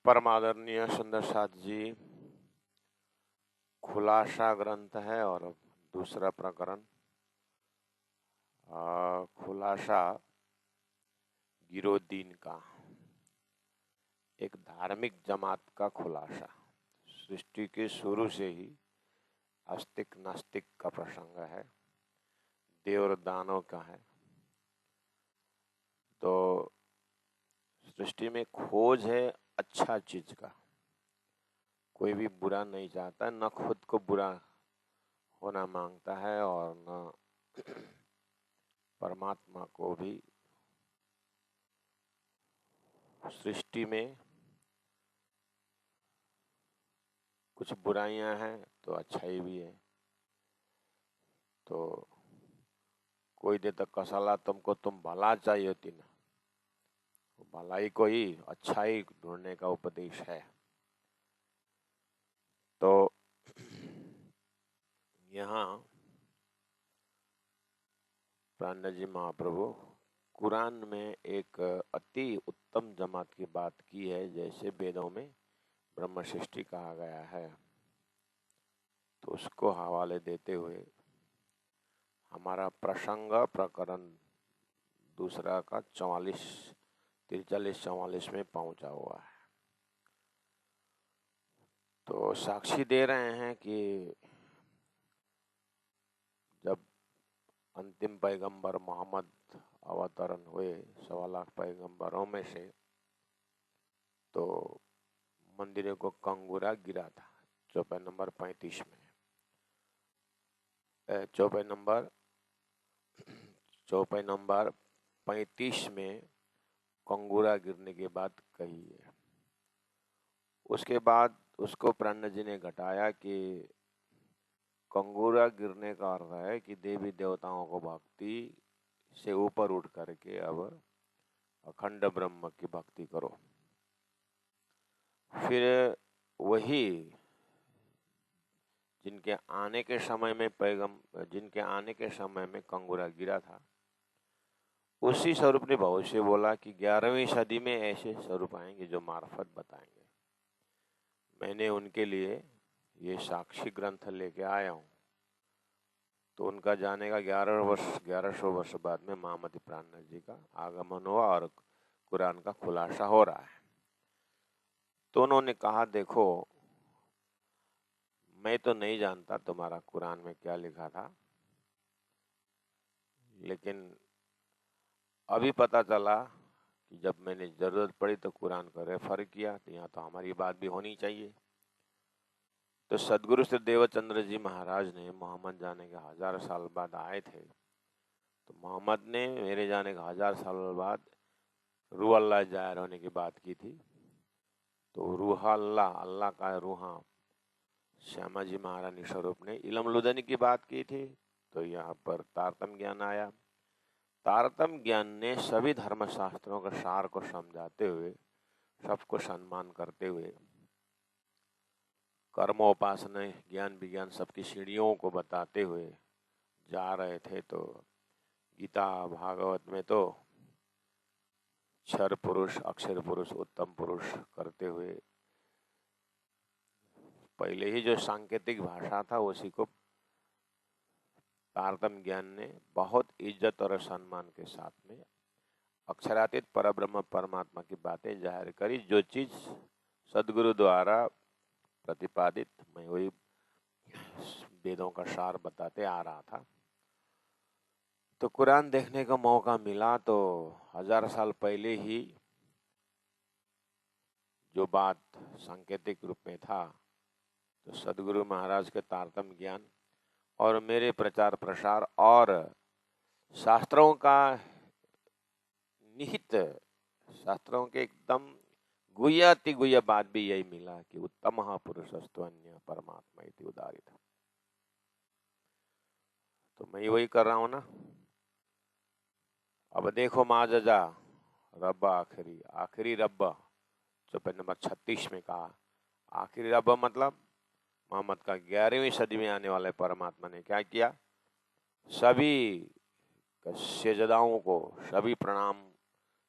परमादरणीय सुंदर साथ जी, खुलासा ग्रंथ है और दूसरा प्रकरण खुलासा गिरोदीन का, एक धार्मिक जमात का खुलासा। सृष्टि के शुरू से ही आस्तिक नास्तिक का प्रसंग है, देव और दानव का है। तो सृष्टि में खोज है अच्छा चीज का, कोई भी बुरा नहीं चाहता, न खुद को बुरा होना मांगता है और न परमात्मा को भी सृष्टि में कुछ बुराइयां हैं तो अच्छाई भी है। तो कोई दे तो कसला तुमको तुम भला चाहिए होती ना, भलाई को ही अच्छाई ढूंढने का उपदेश है। तो यहाँ प्राणनाथ जी महाप्रभु कुरान में एक अति उत्तम जमात की बात की है, जैसे वेदों में ब्रह्म सृष्टि कहा गया है। तो उसको हवाले देते हुए हमारा प्रसंग प्रकरण दूसरा का 43-44 में पहुंचा हुआ है। तो साक्षी दे रहे हैं कि जब अंतिम पैगंबर मोहम्मद अवतरण हुए 1.25 लाख पैगंबरों में से, तो मंदिरों को कंगूरा गिरा था। चौपाई नंबर 35 में, चौपाई नंबर 35 में कंगूरा गिरने के बाद कही है। उसके बाद उसको प्राणनाथ जी ने घटाया कि कंगूरा गिरने का अर्थ है कि देवी देवताओं को भक्ति से ऊपर उठ करके अब अखंड ब्रह्म की भक्ति करो। फिर वही जिनके आने के समय में कंगूरा गिरा था, उसी स्वरूप ने भविष्य बोला कि 11वीं सदी में ऐसे स्वरूप आएंगे जो मार्फत बताएंगे। मैंने उनके लिए ये साक्षी ग्रंथ लेके आया हूँ। तो उनका जाने का 1100 वर्ष बाद में महामति प्राणनाथ जी का आगमन हुआ और कुरान का खुलासा हो रहा है। तो उन्होंने कहा, देखो मैं तो नहीं जानता तुम्हारा कुरान में क्या लिखा था, लेकिन अभी पता चला कि जब मैंने जरूरत पड़ी तो कुरान को रेफर किया, तो यहाँ तो हमारी बात भी होनी चाहिए। तो सदगुरु श्री देवचंद्र जी महाराज ने मोहम्मद जाने के 1000 साल बाद आए थे। तो मोहम्मद ने मेरे जाने के 1000 साल बाद रूह अल्लाह जाहिर होने की बात की थी। तो रूह अल्लाह, अल्लाह का रूहा श्यामा जी महारानी स्वरूप ने इलम लुदनी की बात की थी। तो यहाँ पर तारतम ज्ञान आया। तारतम ज्ञान ने सभी धर्मशास्त्रों के सार को समझाते हुए, सबको सम्मान करते हुए, कर्मोपासना ज्ञान विज्ञान सबकी सीढ़ियों को बताते हुए जा रहे थे। तो गीता भागवत में तो क्षर पुरुष, अक्षर पुरुष, उत्तम पुरुष करते हुए पहले ही जो सांकेतिक भाषा था उसी को तारतम ज्ञान ने बहुत इज्जत और सम्मान के साथ में अक्षरातीत परब्रह्म परमात्मा की बातें जाहिर करी। जो चीज सदगुरु द्वारा प्रतिपादित, मैं वही वेदों का सार बताते आ रहा था। तो कुरान देखने का मौका मिला तो 1000 साल पहले ही जो बात सांकेतिक रूप में था, तो सदगुरु महाराज के तारतम ज्ञान और मेरे प्रचार प्रसार और शास्त्रों का निहित, शास्त्रों के एकदम गुह्य अति गुह्य बात भी यही मिला कि उत्तम पुरुषस्तु अन्य परमात्मा इति उदारित। तो मैं वही कर रहा हूं ना। अब देखो माजजा रब आखिरी रब, चौपाई नंबर 36 में कहा आखिरी रब मतलब मोहम्मद का 11वीं सदी में आने वाले परमात्मा ने क्या किया, सभी सजदाओं को,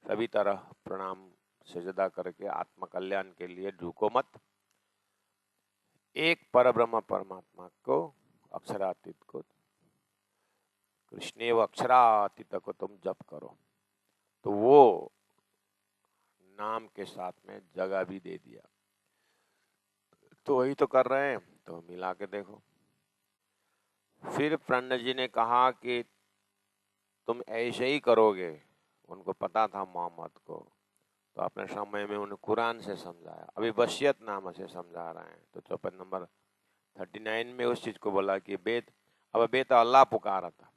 सभी तरह प्रणाम सजदा करके आत्म कल्याण के लिए झुको मत। एक परब्रह्म परमात्मा को, अक्षरातीत को, कृष्णेव अक्षरातीत को तुम जप करो। तो वो नाम के साथ में जगह भी दे दिया। तो वही तो कर रहे हैं, तो मिला के देखो। फिर प्रणय जी ने कहा कि तुम ऐसे ही करोगे। उनको पता था मोहम्मद को, तो अपने समय में उन्हें कुरान से समझाया। अभी वसियत नामा से समझा रहे हैं। तो चौपाई नंबर 39 में उस चीज को बोला कि बेत, अब बेत अल्लाह पुकारा था।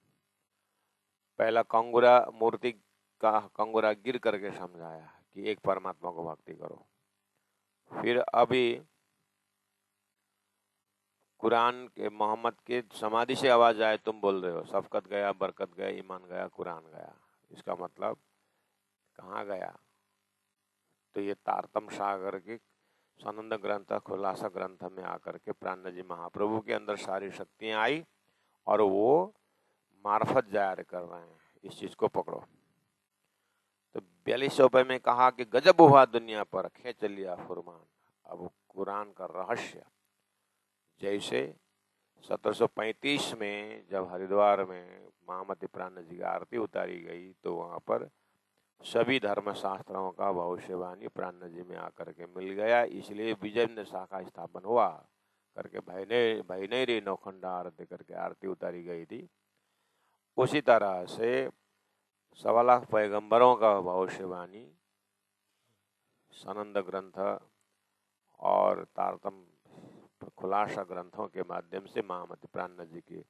पहला कंगुरा मूर्ति का कंगुरा गिर करके समझाया कि एक परमात्मा को भक्ति करो। फिर अभी कुरान के मोहम्मद के समाधि से आवाज आए, तुम बोल रहे हो शफकत गया, बरकत गया, ईमान गया, कुरान गया। इसका मतलब कहाँ गया? तो ये तारतम सागर के सनंद ग्रंथ, खुलासा ग्रंथ में आकर के प्राण जी महाप्रभु के अंदर सारी शक्तियां आई और वो मार्फत जाहिर कर रहे हैं। इस चीज को पकड़ो। तो 42 रुपए में कहा कि गजब हुआ दुनिया पर, खेच लिया फुरमान। अब कुरान का रहस्य, जैसे 1735 में जब हरिद्वार में महामती प्राण जी की आरती उतारी गई, तो वहां पर सभी धर्म शास्त्रों का भविष्यवाणी प्राण जी में आकर के मिल गया। इसलिए विजय शाखा स्थापन हुआ करके भाई नहीं रे नौखंडा आरती करके आरती उतारी गई थी। उसी तरह से 1.25 लाख पैगंबरों का भविष्यवाणी सनंद ग्रंथ और तारतम खुलासा ग्रंथों के माध्यम से महामती प्राण जी के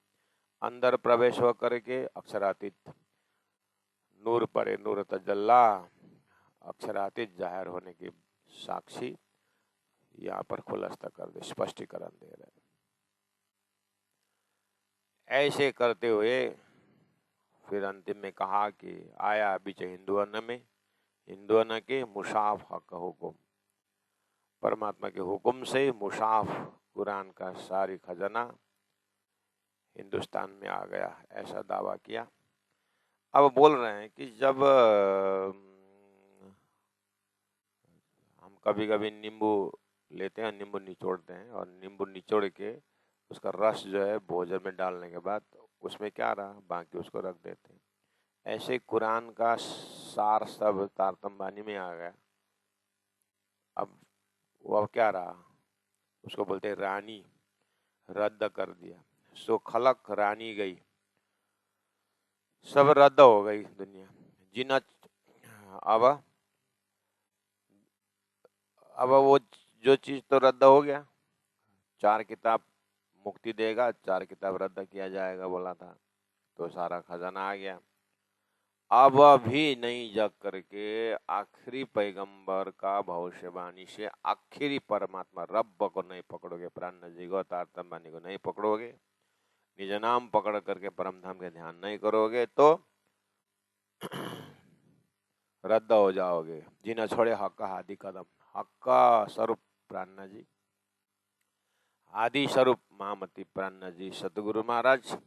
अंदर प्रवेश होकर के अक्षरातीत नूर परे नूर तजल्ला, अक्षरातीत जाहिर होने की साक्षी यहाँ पर खुलासा कर दे, स्पष्टीकरण दे रहे। ऐसे करते हुए फिर अंतिम में कहा कि आया बीच हिंदुअन में, हिंदुअन के मुसाफ हक हुकुम, परमात्मा के हुक्म से मुसाफ कुरान का सारी खजाना हिंदुस्तान में आ गया, ऐसा दावा किया। अब बोल रहे हैं कि जब हम कभी कभी नींबू लेते हैं, नींबू निचोड़ते हैं, और नींबू निचोड़ के उसका रस जो है भोजन में डालने के बाद उसमें क्या रहा, बाकी उसको रख देते हैं। ऐसे कुरान का सार सब तारतम बानी में आ गया। अब वो क्या रहा, उसको बोलते रानी, रद्द कर दिया। सो खलक रानी गई, सब रद्द हो गई दुनिया। जिना अब वो जो चीज तो रद्द हो गया। 4 किताब मुक्ति देगा, 4 किताब रद्द किया जाएगा बोला था, तो सारा खजाना आ गया। अब भी नहीं जग करके आखिरी पैगंबर का भविष्यवाणी से आखिरी परमात्मा रब को नहीं पकड़ोगे, प्राण जी को, तारतम बानी को नहीं पकड़ोगे, निज नाम पकड़ करके परम धाम के ध्यान नहीं करोगे, तो रद्द हो जाओगे। जिन्हें छोड़े हक्का आदि कदम, हक्का स्वरूप प्राण जी, आदि स्वरूप महामती प्राण जी सतगुरु महाराज,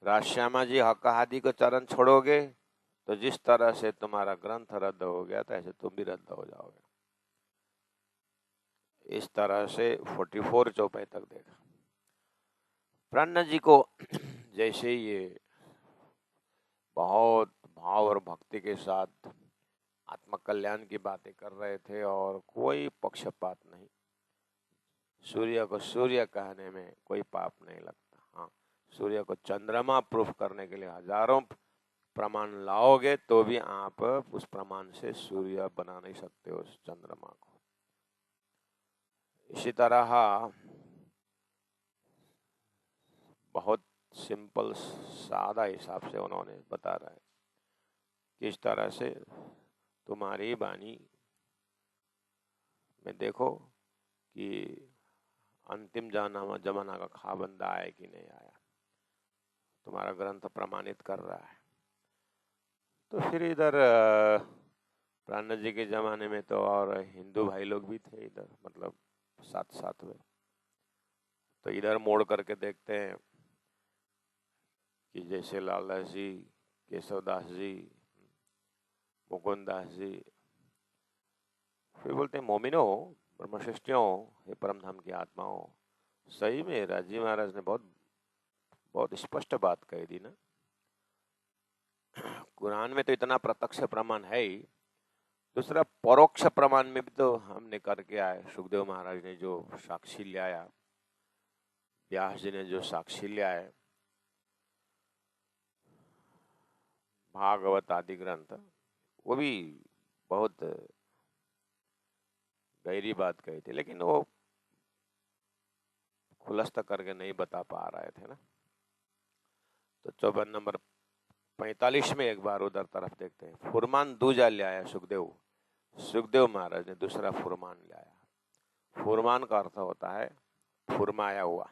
राजश्यामा जी हक्का आदि को चरण छोड़ोगे तो जिस तरह से तुम्हारा ग्रंथ रद्द हो गया था, ऐसे तुम भी रद्द हो जाओगे। इस तरह से 44 चौपाई तक देखा। प्राण जी को जैसे ये बहुत भाव और भक्ति के साथ आत्म कल्याण की बातें कर रहे थे और कोई पक्षपात नहीं। सूर्य को सूर्य कहने में कोई पाप नहीं लगता। हाँ, सूर्य को चंद्रमा प्रूफ करने के लिए हजारों प्रमाण लाओगे तो भी आप उस प्रमाण से सूर्य बना नहीं सकते उस चंद्रमा को। इसी तरह बहुत सिंपल सादा हिसाब से उन्होंने बता रहा है किस तरह से तुम्हारी वाणी में देखो कि अंतिम जमाना का खाबंदा आया कि नहीं आया, तुम्हारा ग्रंथ प्रमाणित कर रहा है। तो फिर इधर प्राण जी के जमाने में तो और हिंदू भाई लोग भी थे इधर, मतलब साथ साथ में। तो इधर मोड़ करके देखते हैं कि जैसे लालदास जी, केशवदास जी, मुकुंद दास जी, फिर बोलते हैं मोमिनो, ब्रह्मशिष्टियों, हे परम धाम की आत्माओं, सही में राजी महाराज ने बहुत बहुत स्पष्ट बात कही थी ना। कुरान में तो इतना प्रत्यक्ष प्रमाण है ही, दूसरा परोक्ष प्रमाण में भी तो हमने करके आए। सुखदेव महाराज ने जो साक्षी ले आया, व्यास जी ने जो साक्षी ले आए, भागवत आदि ग्रंथ, वो भी बहुत गहरी बात कही थी, लेकिन वो खुलस्त करके नहीं बता पा रहे थे ना। तो 54 नंबर 45 में एक बार उधर तरफ देखते हैं। फुरमान दूजा ले आया सुखदेव, सुखदेव महाराज ने दूसरा फुरमान ले आया। फुरमान का अर्थ होता है फुरमाया हुआ।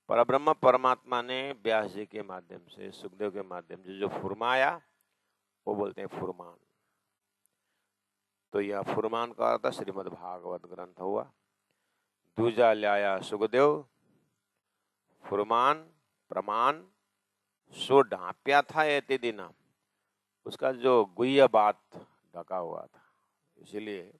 परब्रह्म परमात्मा ने व्यास जी के माध्यम से, सुखदेव के माध्यम से जो फुरमाया, वो बोलते हैं फुरमान। तो यह फुरमान का अर्थ श्रीमद् भागवत ग्रंथ हुआ। दूजा लाया सुखदेव, फुरमान प्रमाण, सो ढांप्या था एते दिन, उसका जो गुह्य बात ढका हुआ था। इसीलिए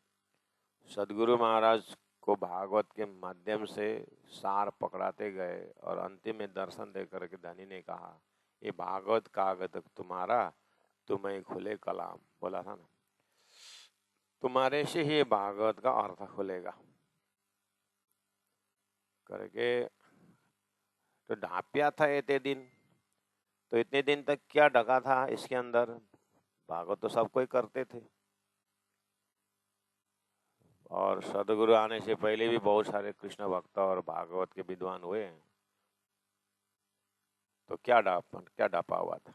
सदगुरु महाराज को भागवत के माध्यम से सार पकड़ाते गए और अंतिम में दर्शन दे करके धनी ने कहा, ये भागवत कागज तुम्हारा, तुम्हें खुले कलाम, बोला था ना, तुम्हारे से ही भागवत का अर्थ खुलेगा करके। तो ढांपिया था इतने दिन, तो इतने दिन तक क्या ढका था इसके अंदर? भागवत तो सब कोई करते थे, और सदगुरु आने से पहले भी बहुत सारे कृष्ण भक्त और भागवत के विद्वान हुए हैं। तो क्या डापा हुआ था?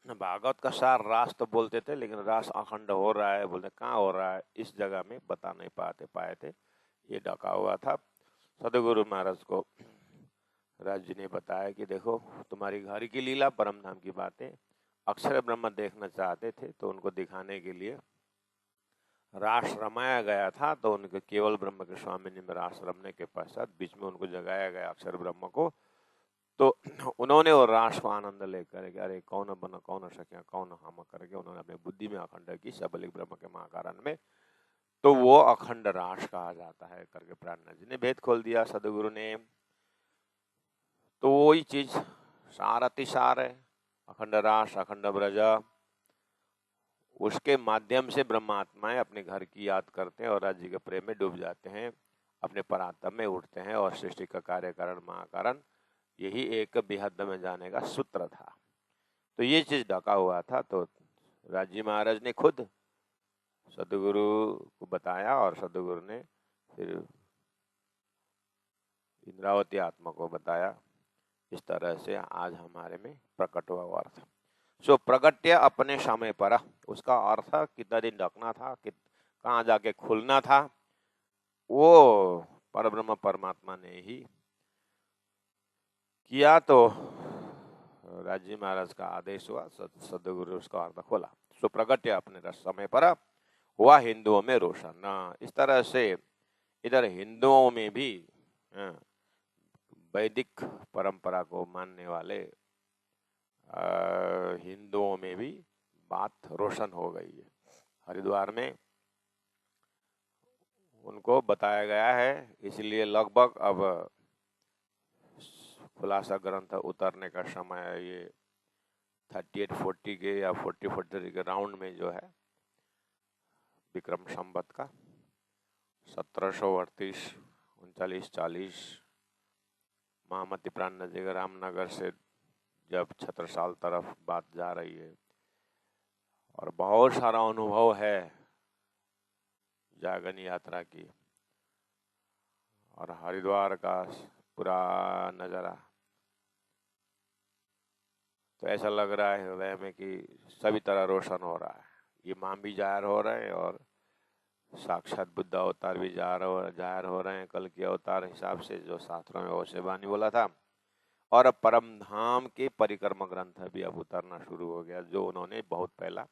भागवत का सार रास तो बोलते थे, लेकिन रास अखंड हो रहा है बोलते, कहाँ हो रहा है इस जगह में बता नहीं पाए थे। ये ढका हुआ था। सदगुरु महाराज को राज जी ने बताया कि देखो, तुम्हारी घर की लीला, परम धाम की बातें, अक्षर ब्रह्म देखना चाहते थे, तो उनको दिखाने के लिए रास रमाया गया था। तो उनके केवल ब्रह्म के स्वामी में रास रमने के पश्चात बीच में उनको जगाया गया अक्षर ब्रह्म को। तो उन्होंने वो रास को आनंद लेकर के, अरे कौन बन कौन सख्या कौन हम करके उन्होंने अपनी बुद्धि में अखंड की, सबलिक ब्रह्म के महाकारण में। तो वो अखंड रास कहा जाता है करके प्राणनाथ जी ने भेद खोल दिया, सदगुरु ने। तो वही चीज सार अतिसार है, अखंड रास, अखंड ब्रज। उसके माध्यम से ब्रह्मात्माएं अपने घर की याद करते हैं और राज्य के प्रेम में डूब जाते हैं, अपने परात्म में उठते हैं और सृष्टि का कार्य कारण महाकारण, यही एक बेहद में जाने का सूत्र था। तो ये चीज ढका हुआ था। तो राजी महाराज ने खुद सदगुरु को बताया और सदगुरु ने फिर इंद्रावती आत्मा को बताया। इस तरह से आज हमारे में प्रकट हुआ अर्थ। सो प्रगट्य अपने समय पर, उसका अर्थ कितना दिन ढकना था, कहाँ जाके खुलना था, वो परब्रह्म परमात्मा ने ही किया। तो राजी महाराज का आदेश हुआ, सदगुरु उसका अर्थ खोला। सो प्रगट्य अपने समय पर हुआ हिंदुओं में रोशन। इस तरह से इधर हिंदुओं में भी वैदिक परंपरा को मानने वाले हिंदुओं में भी बात रोशन हो गई है। हरिद्वार में उनको बताया गया है, इसलिए लगभग अब खुलासा ग्रंथ उतरने का समय ये 38-40 के या 40-43 के राउंड में जो है, विक्रम संवत का 1738, 39-40, महामती प्राण नदी रामनगर से जब छत्रसाल तरफ बात जा रही है, और बहुत सारा अनुभव है जागरण यात्रा की, और हरिद्वार का पूरा नज़ारा, तो ऐसा लग रहा है हृदय में कि सभी तरह रोशन हो रहा है। इमाम भी जाहिर हो रहे हैं और साक्षात बुद्ध अवतार भी जाहिर हो रहे हैं। कल के अवतार हिसाब से जो शास्त्रों में ओशेबानी बोला था। और अब परम धाम के परिक्रमा ग्रंथ भी अब उतरना शुरू हो गया, जो उन्होंने बहुत पहला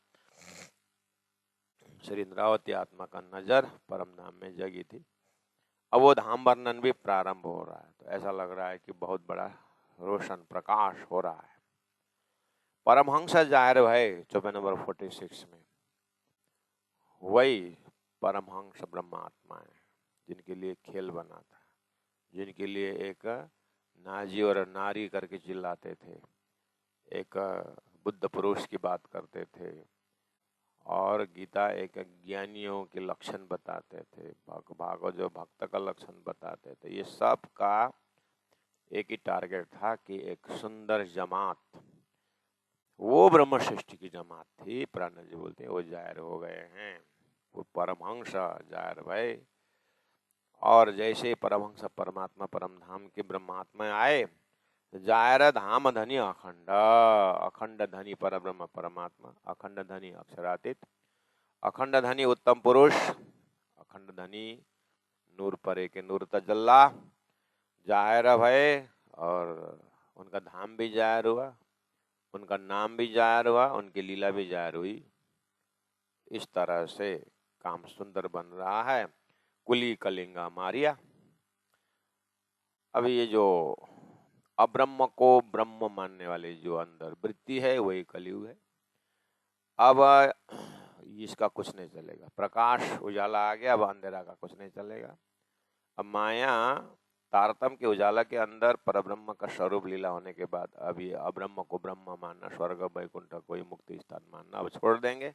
श्री इंद्रावती आत्मा का नजर परम धाम में जगी थी। अब वो धाम वर्णन भी प्रारंभ हो रहा है। तो ऐसा लग रहा है कि बहुत बड़ा रोशन प्रकाश हो रहा है। परमहंस जाहिर भय चौपाई नंबर 46 में वही परमहंस ब्रह्मात्मा है जिनके लिए खेल बना था, जिनके लिए एक नाजी और नारी करके चिल्लाते थे, एक बुद्ध पुरुष की बात करते थे, और गीता एक ज्ञानियों के लक्षण बताते थे, भागवत जो भक्त का लक्षण बताते थे। ये सब का एक ही टारगेट था कि एक सुंदर जमात, वो ब्रह्म सृष्टि की जमात थी, प्राण जी बोलते हैं वो जाहिर हो गए हैं, वो परमहंस जाहिर भाई। और जैसे परमहंस परमात्मा परम धाम के ब्रह्मात्मा आए, जाहिर धाम धनी अखंड, अखंड धनी पर ब्रह्म परमात्मा, अखंड धनी अक्षरातीत, अखंड धनी उत्तम पुरुष, अखंड धनी नूर परे के नूर तजल्ला जाहिर भय, और उनका धाम भी जाहिर हुआ, उनका नाम भी जाहिर हुआ, उनकी लीला भी जाहिर हुई। इस तरह से काम सुंदर बन रहा है। कुली कलिंगा मारिया। अभी ये जो अब्रह्म को ब्रह्म मानने वाले जो अंदर वृत्ति है वही कलयुग है। अब इसका कुछ नहीं चलेगा, प्रकाश उजाला आ गया, अब अंधेरा का कुछ नहीं चलेगा। अब माया तारतम के उजाला के अंदर परब्रह्म का स्वरूप लीला होने के बाद अभी अब्रह्म को ब्रह्म मानना, स्वर्ग वैकुंठ कोई मुक्ति स्थान मानना अब छोड़ देंगे।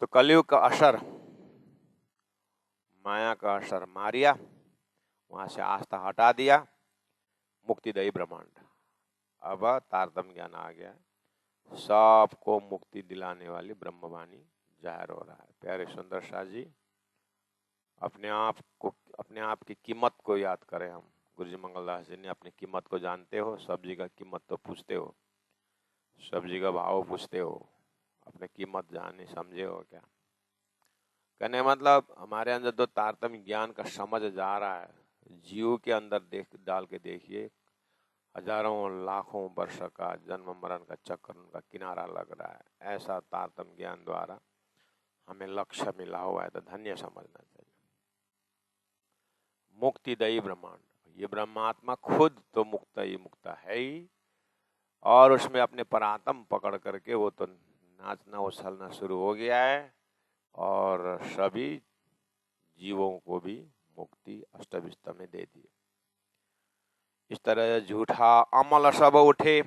तो कलयुग का असर, माया का असर मारिया, वहां से आस्था हटा दिया, मुक्तिदायी ब्रह्मांड। अब तारतम ज्ञान आ गया, सबको मुक्ति दिलाने वाली ब्रह्मवाणी जाहिर हो रहा है। प्यारे सुंदर शाह जी, अपने आप की कीमत को याद करें। हम गुरु जी मंगलदास जी ने अपनी कीमत को जानते हो, सब्जी का कीमत तो पूछते हो, सब्जी का भाव पूछते हो, अपने कीमत जाने समझे हो क्या? कहने मतलब हमारे अंदर तो तारतम्य ज्ञान का समझ जा रहा है। जीव के अंदर देख डाल के देखिए, हजारों लाखों वर्ष का जन्म मरण का चक्र उनका किनारा लग रहा है। ऐसा तारतम्य ज्ञान द्वारा हमें लक्ष्य मिला हुआ है, तो धन्य समझना चाहिए। मुक्तिदायी ब्रह्मांड, ये ब्रह्मात्मा खुद तो मुक्त ही मुक्त है ही, और उसमें अपने परात्म पकड़ करके वो तो नाचना उछलना शुरू हो गया है, और सभी जीवों को भी मुक्ति अष्टविस्त में दे दी। इस तरह झूठा अमल सब उठे,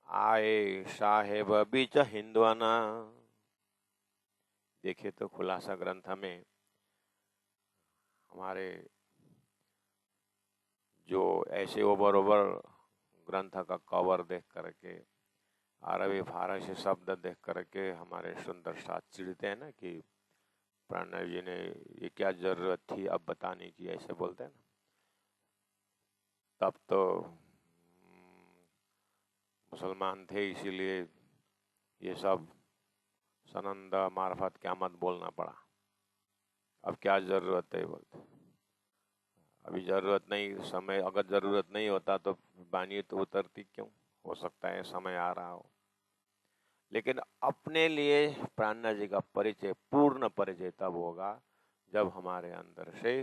आए साहेब बीच हिंदुआना। देखिए तो खुलासा ग्रंथ में हमारे जो ऐसे ओवर ग्रंथ का कवर देख करके, अरबी फारसी शब्द देख करके हमारे सुंदर साथ चिढ़ते हैं ना कि प्रणव जी ने ये क्या जरूरत थी अब बताने की, ऐसे बोलते हैं ना। तब तो मुसलमान थे, इसीलिए ये सब सनंदा मार्फत क्या मत बोलना पड़ा, अब क्या जरूरत है बोलते। अभी जरूरत नहीं, समय अगर जरूरत नहीं होता तो बानी तो उतरती क्यों? हो सकता है समय आ रहा हो। लेकिन अपने लिए प्राणनाथ जी का परिचय, पूर्ण परिचय तब होगा जब हमारे अंदर से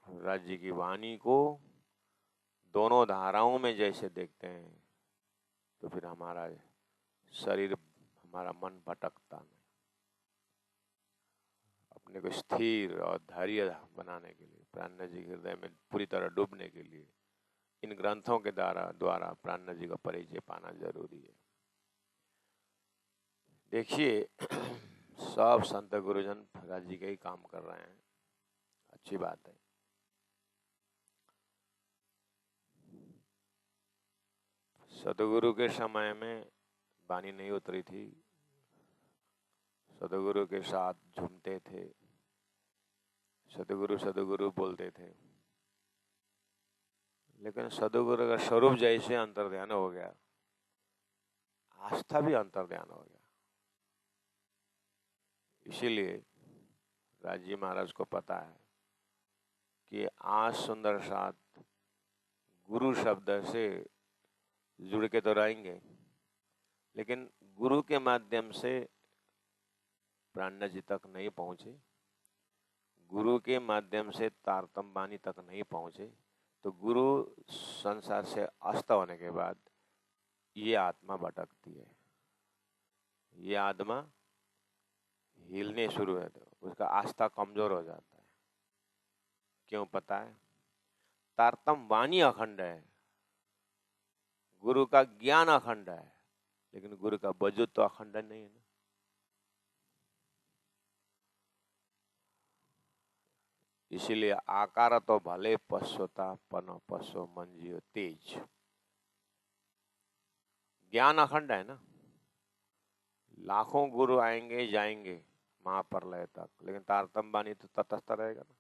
राज्य की वाणी को दोनों धाराओं में जैसे देखते हैं, तो फिर हमारा शरीर, हमारा मन भटकता नहीं। अपने को स्थिर और धैर्य बनाने के लिए, प्राणनाथ जी के हृदय में पूरी तरह डूबने के लिए इन ग्रंथों के द्वारा प्राणनाथ जी का परिचय पाना जरूरी है। देखिए सब संत गुरुजन राज्य जी के ही काम कर रहे हैं, अच्छी बात है। सदगुरु के समय में वाणी नहीं उतरी थी, सदगुरु के साथ झूमते थे, सदगुरु सदगुरु बोलते थे, लेकिन सदगुरु का स्वरूप जैसे अंतर्ध्यान हो गया, आस्था भी अंतर्ध्यान हो गया। इसीलिए राजी महाराज को पता है कि आज सुंदर साथ गुरु शब्द से जुड़ के तो रहेंगे, लेकिन गुरु के माध्यम से प्राणनाथ जी तक नहीं पहुंचे, गुरु के माध्यम से तारतम वाणी तक नहीं पहुंचे, तो गुरु संसार से अस्त होने के बाद ये आत्मा भटकती है, ये आत्मा हिलने शुरू है तो उसका आस्था कमजोर हो जाता है। क्यों पता है? तारतम वाणी अखंड है, गुरु का ज्ञान अखंड है, लेकिन गुरु का वजूद तो अखंड नहीं है ना। इसीलिए आकार तो भले पश्योता पन पश्यो मन जियो तेज। ज्ञान अखंड है ना। लाखों गुरु आएंगे जाएंगे महाप्रलय तक, लेकिन तारतम वाणी तो तटस्थ रहेगा ना।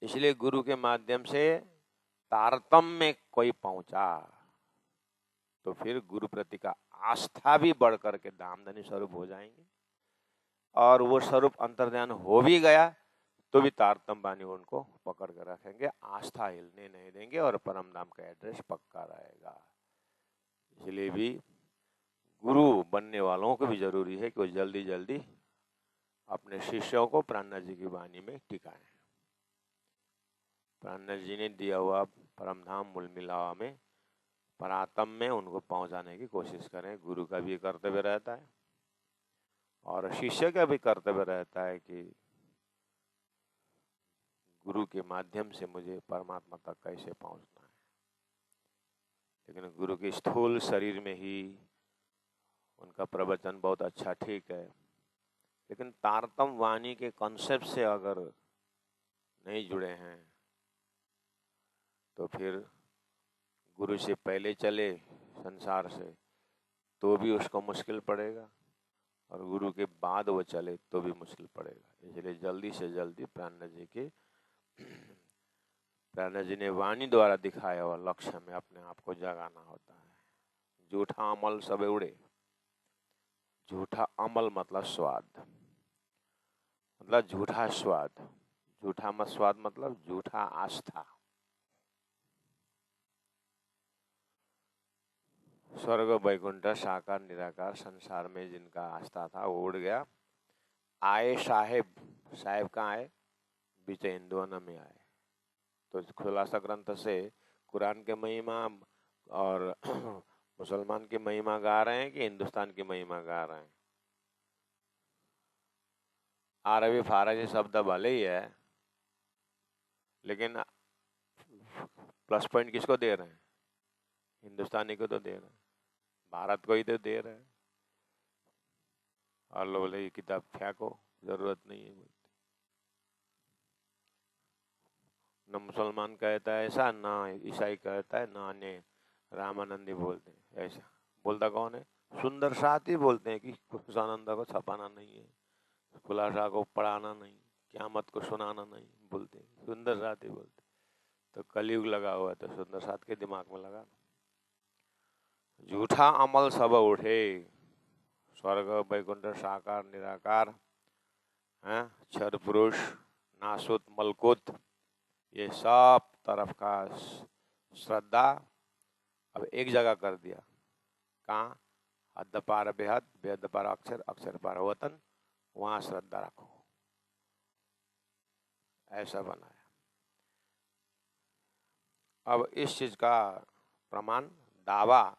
इसलिए गुरु के माध्यम से तारतम में कोई पहुंचा तो फिर गुरु प्रति का आस्था भी बढ़ करके धामधनी स्वरूप हो जाएंगे, और वो स्वरूप अंतर्ध्यान हो भी गया तो भी तारतम वाणी उनको पकड़ कर रखेंगे, आस्था हिलने नहीं देंगे और परम धाम का एड्रेस पक्का रहेगा। इसलिए भी गुरु बनने वालों को भी जरूरी है कि वो जल्दी जल्दी अपने शिष्यों को प्राणनाथ जी की वाणी में टिकाएं। प्राणनाथ जी ने दिया हुआ परम धाम मूल मिलावा में परातम में उनको पहुंचाने की कोशिश करें। गुरु का भी कर्तव्य रहता है और शिष्य का भी कर्तव्य रहता है कि गुरु के माध्यम से मुझे परमात्मा तक कैसे पहुंचना है। लेकिन गुरु के स्थूल शरीर में ही उनका प्रवचन बहुत अच्छा, ठीक है, लेकिन तारतम वाणी के कॉन्सेप्ट से अगर नहीं जुड़े हैं तो फिर गुरु से पहले चले संसार से तो भी उसको मुश्किल पड़ेगा, और गुरु के बाद वो चले तो भी मुश्किल पड़ेगा। इसलिए जल्दी से जल्दी प्राणनाथ जी ने वाणी द्वारा दिखाया हुआ लक्ष्य में अपने आप को जगाना होता है। झूठा अमल सब उड़े। झूठा अमल मतलब स्वाद, मतलब झूठा स्वाद। झूठा मत स्वाद मतलब झूठा आस्था। स्वर्ग वैकुंठ साकार निराकार संसार में जिनका आस्था था वो उड़ गया। आए साहेब, साहेब कहाँ आए? बीच हिंदुओं में आए। तो खुलासा ग्रंथ से कुरान के महिमा और मुसलमान की महिमा गा रहे हैं कि हिंदुस्तान की महिमा गा रहे हैं? अरबी फारसी शब्द भले ही है, लेकिन प्लस पॉइंट किसको दे रहे हैं? हिंदुस्तानी को तो दे रहे हैं, भारत को ही तो दे रहे हैं। और लोग बोले ये किताब फेंको, जरूरत नहीं है। न मुसलमान कहता है ऐसा, ना ईसाई कहता है, ना अन्य रामानंदी बोलते हैं ऐसा। बोलता कौन है? सुंदर साथ ही बोलते हैं कि खुशानंदा को छपाना नहीं है, खुलासा को पढ़ाना नहीं, क़यामत को सुनाना नहीं, बोलते हैं सुंदर साथ ही बोलते। तो कलयुग लगा हुआ है तो सुंदर साथ के दिमाग में लगा। झूठा अमल सब उठे। स्वर्ग वैकुंठ साकार निराकार, क्षर पुरुष नासुत मलकुत, ये सब तरफ का श्रद्धा अब एक जगह कर दिया। कहाँ? हद पार बेहद, बेहद पार अक्षर, अक्षर पार वतन, वहां श्रद्धा रखो, ऐसा बनाया। अब इस चीज का प्रमाण दावा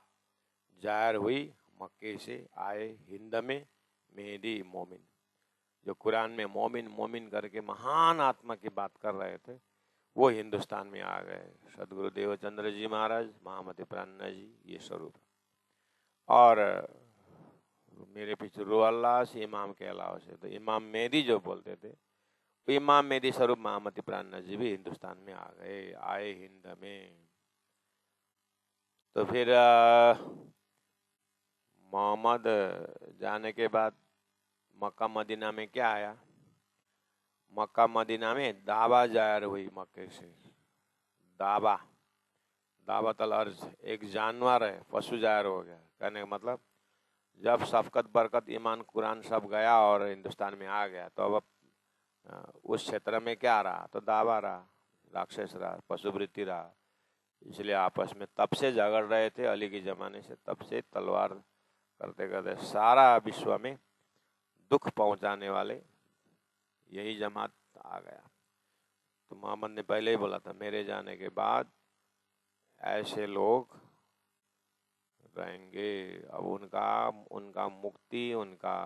जाहिर हुई मक्के से आए हिंद में मेहदी मोमिन। जो कुरान में मोमिन मोमिन करके महान आत्मा की बात कर रहे थे वो हिंदुस्तान में आ गए। सदगुरु देवचंद्र जी महाराज, महामति प्राणनाथ जी, ये स्वरूप। और मेरे पीछे रुअल्लाह से इमाम के अलावा से तो इमाम मेहदी जो बोलते थे, तो इमाम मेहदी स्वरूप महामति प्राणनाथ जी भी हिंदुस्तान में आ गए, आए हिंद में। तो फिर मोहम्मद जाने के बाद मक्का मदीना में क्या आया? मक्का मदीना में दावा जाहिर हुई मक्के से। दावा, दावत अल अर्ज, एक जानवर है, पशु जाहिर हो गया। कहने का मतलब जब शफकत बरकत ईमान कुरान सब गया और हिंदुस्तान में आ गया तो अब उस क्षेत्र में क्या रहा? तो दावा रहा, राक्षस रहा, पशुवृत्ति रहा। इसलिए आपस में तब से झगड़ रहे थे अली के जमाने से, तब से तलवार करते करते सारा विश्व में दुख पहुंचाने वाले यही जमात आ गया। तो मोहम्मद ने पहले ही बोला था मेरे जाने के बाद ऐसे लोग रहेंगे। अब उनका उनका मुक्ति, उनका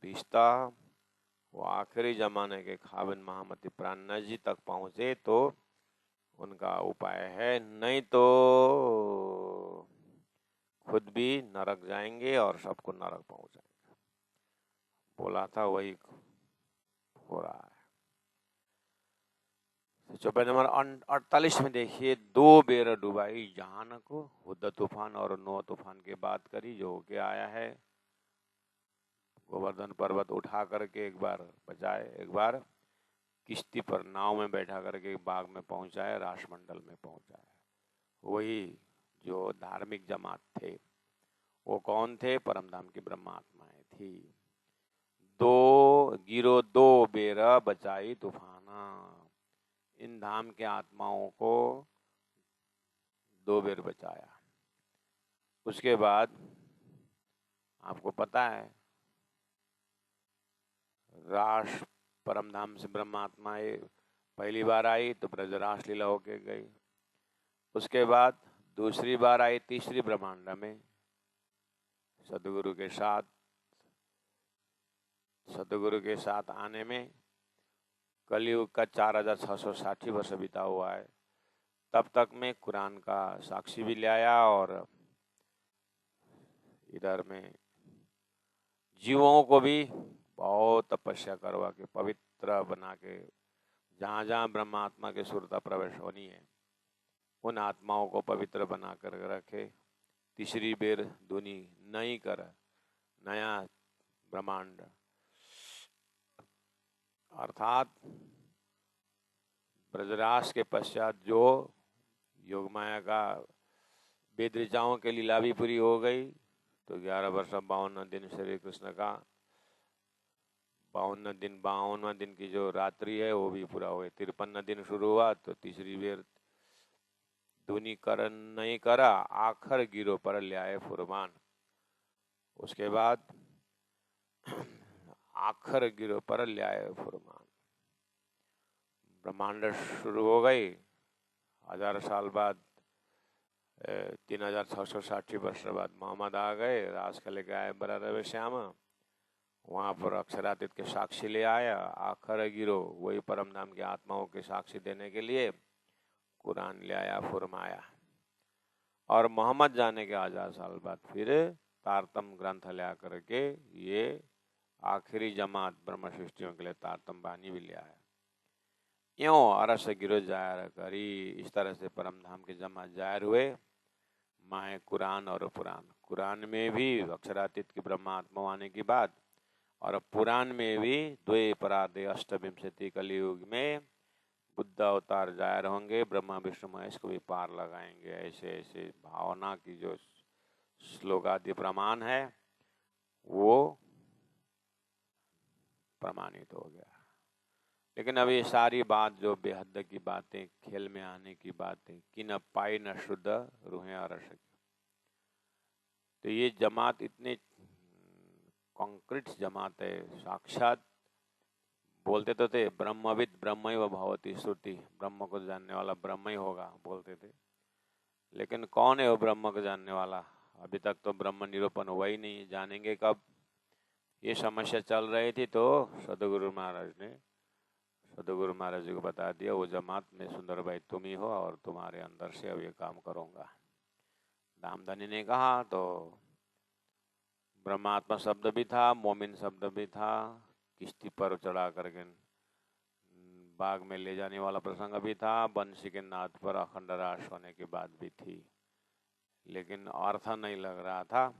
रिश्ता वो आखिरी जमाने के खाविंद महामती प्राणनाथ जी तक पहुंचे तो उनका उपाय है, नहीं तो खुद भी नरक जाएंगे और सबको नरक पहुंचाएंगे। बोला था वही हो रहा है। चौपाई नंबर 48 में देखिए, 2 बेर डुबाई जहान को, हुद्दा तूफान और नोह तूफान की बात करी जो होके आया है। गोवर्धन पर्वत उठा करके एक बार बचाए, एक बार किश्ती पर नाव में बैठा करके बाग में पहुंचाए, राष्ट्रमंडल में पहुंचाए। वही जो धार्मिक जमात थे वो कौन थे? परमधाम की ब्रह्मात्माएं थी। 2 बेर बचाई तूफाना, इन धाम के आत्माओं को 2 बेर बचाया। उसके बाद आपको पता है, राष्ट्र परमधाम से ब्रह्मात्माएं पहली बार आई तो ब्रजरास लीला होके गई। उसके बाद दूसरी बार आई तीसरी ब्रह्मांड में सदगुरु के साथ आने में कलयुग का 4660 वर्ष बीता हुआ है। तब तक में कुरान का साक्षी भी ले आया और इधर में जीवों को भी बहुत तपस्या करवा के पवित्र बना के, जहाँ जहाँ ब्रह्मात्मा के सुरता प्रवेश होनी है उन आत्माओं को पवित्र बना कर रखे। तीसरी बेर दुनी नहीं कर नया ब्रह्मांड, अर्थात ब्रजरास के पश्चात जो योगमाया का वेद ऋचाओं के लीला भी पूरी हो गई तो 11 वर्ष 52 दिन श्री कृष्ण का 52वां दिन की जो रात्रि है वो भी पूरा हो गई। 53 दिन शुरू हुआ तो तीसरी बेर दूनीकरण नहीं करा, आखिर गिरो पर ले आए फुरमान। उसके बाद आखिर गिरो पर ले आए फुरमान, ब्रह्मांड शुरू हो गई। 1000 साल बाद 3660 वर्ष बाद मोहम्मद आ गए, रास के लेके आए बराबर श्याम, वहाँ पर अक्षरातीत के साक्षी ले आया। आखिर गिरो वही परम धाम की आत्माओं के साक्षी देने के लिए कुरान ले आया, फुरमाया। और मोहम्मद जाने के 1000 साल बाद फिर तारतम ग्रंथ ले आकर के ये आखिरी जमात ब्रह्म सृष्टियों के लिए तारतम बानी भी ले आया। यों अरस गिरो जायर करी, इस तरह से परम धाम के जमात जायर हुए। माए कुरान और पुराण, कुरान में भी अक्षरातीत की ब्रह्मात्मा आने की बात और पुराण में भी द्वे परादे अष्टविंशति कलयुग में बुद्ध अवतार जाहिर होंगे, ब्रह्मा विष्णु महेश को भी पार लगाएंगे। ऐसे ऐसे भावना की जो श्लोक आदि प्रमाण है वो प्रमाणित हो गया। लेकिन अब ये सारी बात जो बेहद की बातें, खेल में आने की बातें, कि न पाई न शुद्ध रूहें अरस की, तो ये जमात इतने कॉन्क्रीट जमात है। साक्षात बोलते तो थे ब्रह्मविद ब्रह्मैव भवति श्रुति, ब्रह्म को जानने वाला ब्रह्म ही होगा बोलते थे। लेकिन कौन है वो ब्रह्म को जानने वाला? अभी तक तो ब्रह्म निरूपण हुआ ही नहीं, जानेंगे कब? ये समस्या चल रही थी तो सदगुरु महाराज जी को बता दिया, वो जमात में सुंदर भाई तुम ही हो और तुम्हारे अंदर से अब ये काम करूँगा। दामधनी ने कहा तो ब्रह्मात्मा शब्द भी था, मोमिन शब्द भी था, किश्ती पर चढ़ा करके बाग में ले जाने वाला प्रसंग भी था, बंसी के नाद पर अखंड रास होने की बात भी थी, लेकिन अर्थ नहीं लग रहा था।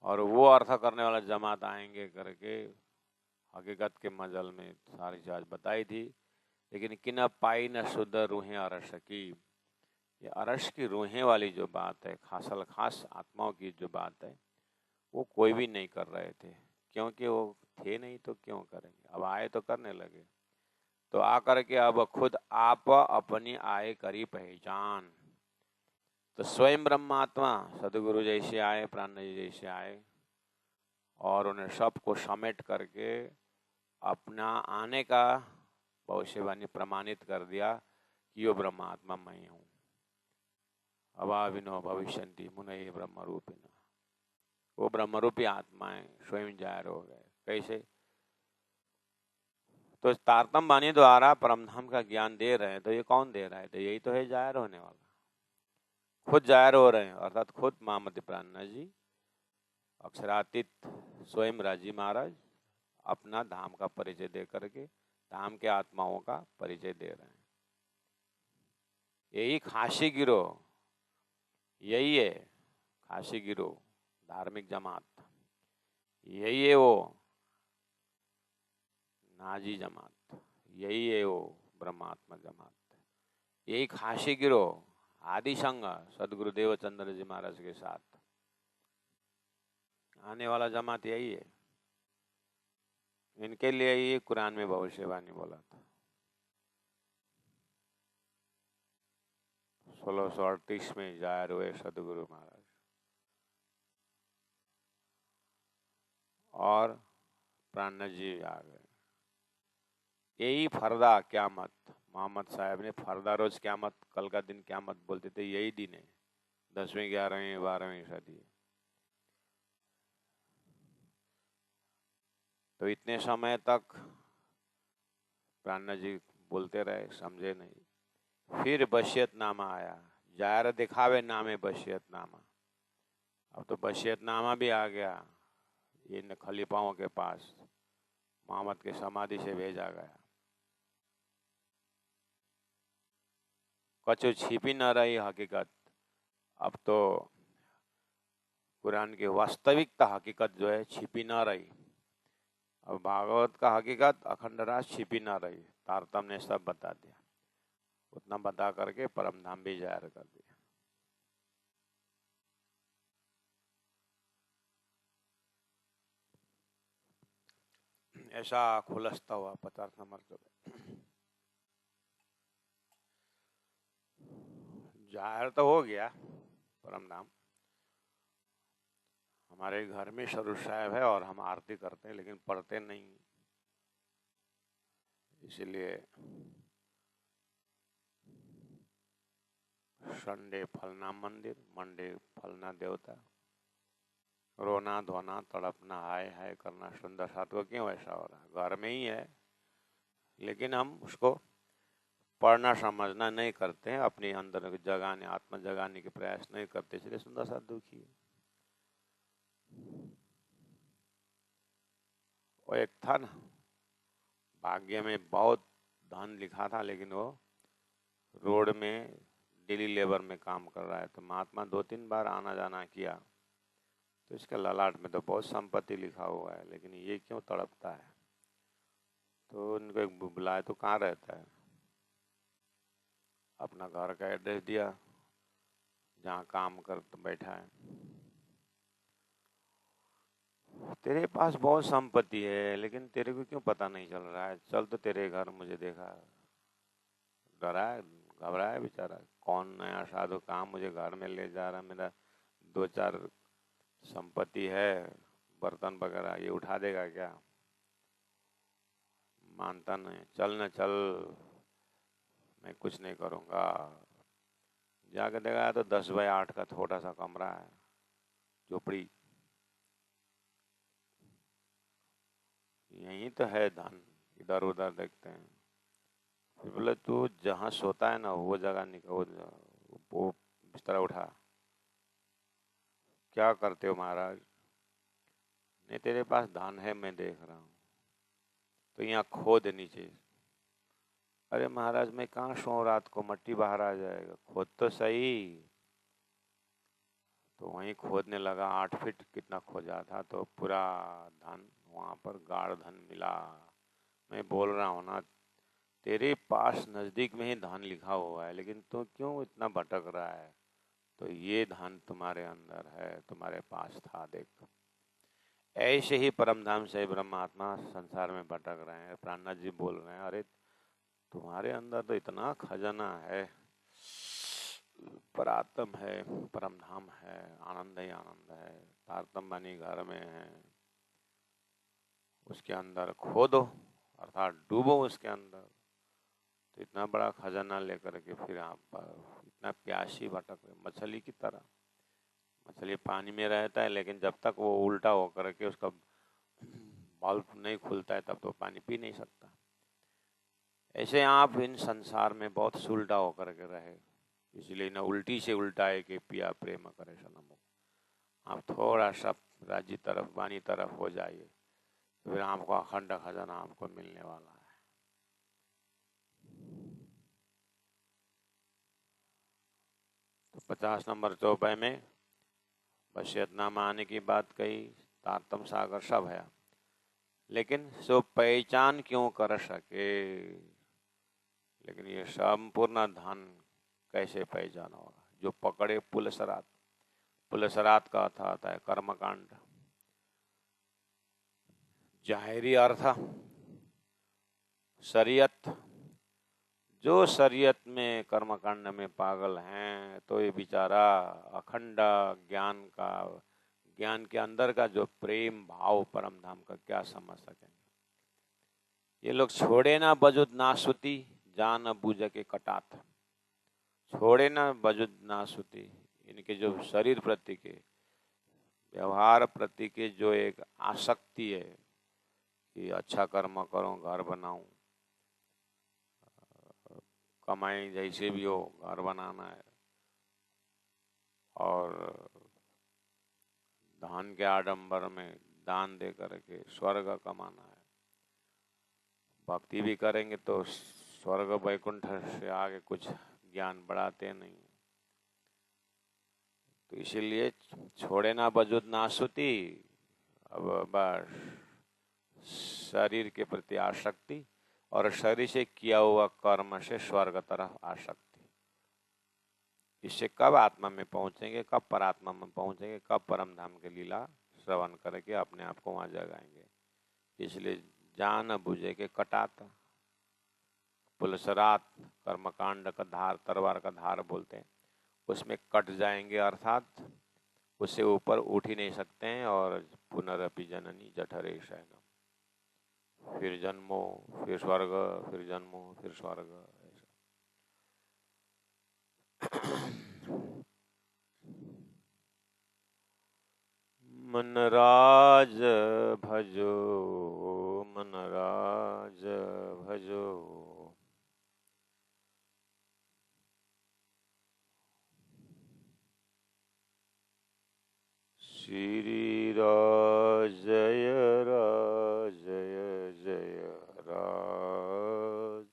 और वो अर्थ करने वाला जमात आएंगे करके हकीकत के मजल में सारी चीज बताई थी। लेकिन कि न पाई न शुद्ध रूहें अरस की, ये अरस की रूहें वाली जो बात है, खास आत्माओं की जो बात है, वो कोई भी नहीं कर रहे थे, क्योंकि वो थे नहीं तो क्यों करेंगे। अब आए तो करने लगे, तो आकर के अब खुद आप अपनी आए करी पहचान। तो स्वयं ब्रह्मात्मा सदगुरु जैसे आए, प्राण जी जैसे आए और उन्हें सबको समेट करके अपना आने का भविष्यवाणी प्रमाणित कर दिया कि यो ब्रह्मात्मा मैं हूँ। अभाविनो भविष्यन्ति मुनये ब्रह्म रूपिण। वो ब्रह्मरूपी आत्माएं स्वयं जाहिर हो गए। कैसे? तो तारतम्य वाणी द्वारा परमधाम का ज्ञान दे रहे हैं, तो ये कौन दे रहा है? तो यही तो है जाहिर होने वाला, खुद जाहिर हो रहे हैं, अर्थात खुद महामती प्राणनाथ जी अक्षरातीत स्वयं राजी महाराज अपना धाम का परिचय दे करके धाम के आत्माओं का परिचय दे रहे हैं। यही खासी गिरोह, यही है खासी गिरोह धार्मिक जमात, यही है वो नाजी जमात, यही है वो ब्रह्मात्मा जमात, यही खासी गिरोह आदि संघ सदगुरु देवचंद्र जी महाराज के साथ आने वाला जमात यही है। इनके लिए ही कुरान में भविष्यवाणी बोला था 1638 में जाहिर हुए सदगुरु महाराज, और प्राणनाथ जी आ गए। यही फरदा क्यामत, मोहम्मद साहब ने फरदा रोज क्यामत, कल का दिन क्यामत बोलते थे, यही दिन है 10वीं 11वीं 12वीं सदी। तो इतने समय तक प्राणनाथ जी बोलते रहे, समझे नहीं। फिर बशियतनामा आया, जाहिर दिखावे नामे बशियतनामा। अब तो बशियतनामा भी आ गया, इन खलीफाओं के पास मोहम्मद के समाधि से भेजा गया। कछु छिपी न रही हकीकत। अब तो कुरान की वास्तविकता हकीकत जो है छिपी न रही। अब भागवत का हकीकत अखंड राज छिपी न रही, तारतम ने सब बता दिया। उतना बता करके परमधाम भी जाहिर कर दिया। ऐसा खुलस्ता हुआ 50 नंबर तो जाहिर तो हो गया परमधाम। हमारे घर में स्वरूप साहब है और हम आरती करते हैं, लेकिन पढ़ते नहीं, इसलिए संडे फलना मंदिर, मंडे फलना देवता, रोना धोना तड़पना हाय हाय करना सुंदर साथ को क्यों ऐसा हो रहा है? घर में ही है, लेकिन हम उसको पढ़ना समझना नहीं करते हैं, अपने अंदर जगाने आत्मा जगाने के प्रयास नहीं करते, इसलिए सुंदर साथ दुखी है। वो एक था ना, भाग्य में बहुत धन लिखा था, लेकिन वो रोड में डेली लेबर में काम कर रहा है। तो महात्मा 2-3 बार आना जाना किया, तो इसके ललाट में तो बहुत संपत्ति लिखा हुआ है, लेकिन ये क्यों तड़पता है? तो उनको एक बुलाए, तो कहाँ रहता है? अपना घर का एड्रेस दिया जहाँ काम कर बैठा है। तेरे पास बहुत संपत्ति है, लेकिन तेरे को क्यों पता नहीं चल रहा है? चल तो तेरे घर, मुझे देखा। डरा है, घबरा है बेचारा, कौन नया साधु काम मुझे घर में ले जा रहा, मेरा 2-4 संपत्ति है, बर्तन वगैरह, ये उठा देगा क्या? मानता नहीं, चल न चल, मैं कुछ नहीं करूँगा। जाके देखा तो 10x8 का छोटा सा कमरा है, झोपड़ी। यही तो है धन, इधर उधर देखते हैं। फिर बोले तू जहाँ सोता है ना वो जगह निकल, वो बिस्तर उठा। क्या करते हो महाराज? नहीं, तेरे पास धन है, मैं देख रहा हूँ, तो यहाँ खोद नीचे। अरे महाराज मैं कहाँ सो, रात को मट्टी बाहर आ जाएगा, खोद तो सही। तो वहीं खोदने लगा, 8 फीट कितना खोजा था, तो पूरा धन वहाँ पर गाढ़ धन मिला। मैं बोल रहा हूँ ना, तेरे पास नजदीक में ही धन लिखा हुआ है, लेकिन तू क्यों इतना भटक रहा है? तो ये धन तुम्हारे अंदर है, तुम्हारे पास था, देख। ऐसे ही परमधाम से ब्रह्मात्मा संसार में भटक रहे हैं। प्राणनाथ जी बोल रहे हैं, अरे तुम्हारे अंदर तो इतना खजाना है, परात्म है, परमधाम है, आनंद ही आनंद है, तारतम बनी घर में है, उसके अंदर खोदो, अर्थात डूबो उसके अंदर, तो इतना बड़ा खजाना लेकर के फिर आप इतना प्यासी भटक रहे, मछली की तरह। मछली पानी में रहता है, लेकिन जब तक वो उल्टा होकर के उसका बल्ब नहीं खुलता है तब तो पानी पी नहीं सकता। ऐसे आप इन संसार में बहुत सुलटा होकर के रहे, इसलिए न उल्टी से उल्टा है कि पिया प्रेम करे सनम। आप थोड़ा सा राजी तरफ वाणी तरफ हो जाइए, तो फिर आपको अखंड खजाना आपको मिलने वाला है। तो 50 नंबर चौपाई में वसियतनामा आने की बात कही, तारतम सागर सब है, लेकिन सो पहचान क्यों कर सके, लेकिन ये संपूर्ण धन कैसे पहचान होगा? जो पकड़े पुलसरात। पुलसरात का अर्थ आता है कर्मकांड, जाहिरी अर्थ शरीयत। जो शरीयत में कर्मकांड में पागल हैं, तो ये बेचारा अखंड ज्ञान के अंदर का जो प्रेम भाव परम धाम का क्या समझ सकेंगे? ये लोग छोड़े ना बजुद नासुती, जान बूझ के कटात। छोड़े ना बजुद नासुती, इनके जो शरीर प्रति के, व्यवहार प्रति के जो एक आसक्ति है कि अच्छा कर्म करूं, घर बनाऊं, कमाई जैसे भी हो घर बनाना है, और धन के आडंबर में दान दे करके स्वर्ग कमाना है। भक्ति भी करेंगे तो स्वर्ग वैकुंठ से आगे कुछ ज्ञान बढ़ाते नहीं। तो इसीलिए छोड़े ना बजुद नासुती, अब बस शरीर के प्रति आसक्ति और शरीर से किया हुआ कर्म से स्वर्ग तरफ आसक्ति। इससे कब आत्मा में पहुंचेंगे, कब परात्मा में पहुंचेंगे, कब परम धाम के लीला श्रवण करके अपने आप को वहां जगाएंगे? इसलिए जान बुझे के कटाता। पुलसरात कर्मकांड का धार, तलवार का धार बोलते हैं, उसमें कट जाएंगे, अर्थात उससे ऊपर उठ ही नहीं सकते हैं। और पुनरपि जननी जठरे शयनम, फिर जन्मो फिर स्वर्ग, फिर जन्मो फिर स्वर्ग, मनराज भजो, मनराज भजो, श्री राज जय राज जय जय राज,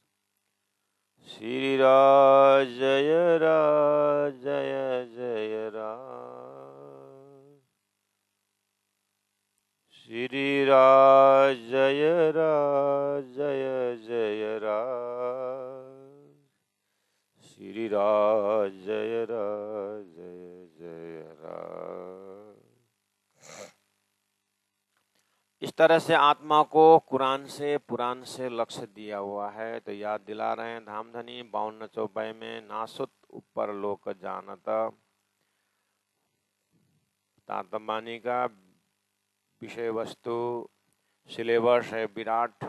श्री राज जय राज जय जय राज, श्री राज जय राज जय जय राज, श्री राज जय राज जय जय राज। इस तरह से आत्मा को कुरान से पुराण से लक्ष्य दिया हुआ है। तो याद दिला रहे हैं धामधनी 52 चौपाई में, नासुत ऊपर लोक जानत। तातंबानी का विषय वस्तु सिलेबस है विराट।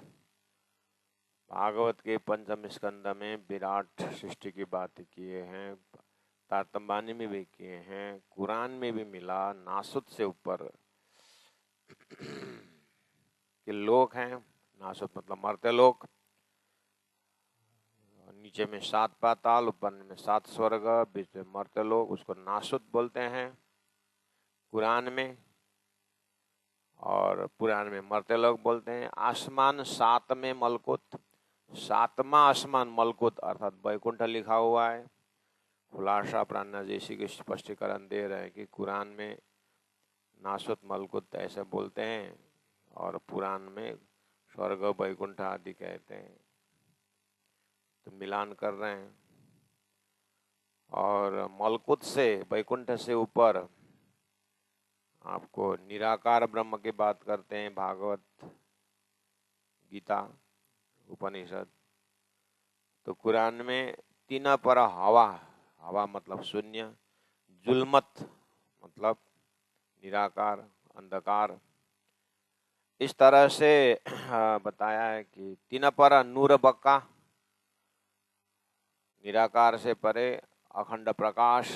भागवत के 5वें स्कंद में विराट सृष्टि की बात किए हैं, तातंबानी में भी किए हैं, कुरान में भी मिला। नासुत से ऊपर के लोक हैं। नासुत मतलब मर्त्य लोक, नीचे में 7 पाताल, ऊपर में 7 स्वर्ग, बीच में मर्त्य लोक, उसको नासुत बोलते हैं कुरान में, और पुराण में मर्त्य लोक बोलते हैं। आसमान 7 में मलकुत, 7वां आसमान मलकुत अर्थात वैकुंठ लिखा हुआ है। खुलासा प्राणनाथ जी इसी के स्पष्टीकरण दे रहे हैं कि कुरान में नासुत मलकुत ऐसे बोलते हैं, और पुराण में स्वर्ग वैकुंठ आदि कहते हैं। तो मिलान कर रहे हैं। और मलकुत से, वैकुंठ से ऊपर आपको निराकार ब्रह्म की बात करते हैं भागवत, गीता, उपनिषद। तो कुरान में 3 पर हवा, हवा मतलब शून्य, जुल्मत मतलब निराकार, अंधकार, इस तरह से बताया है कि 3 पर नूर बक्का, निराकार से परे अखंड प्रकाश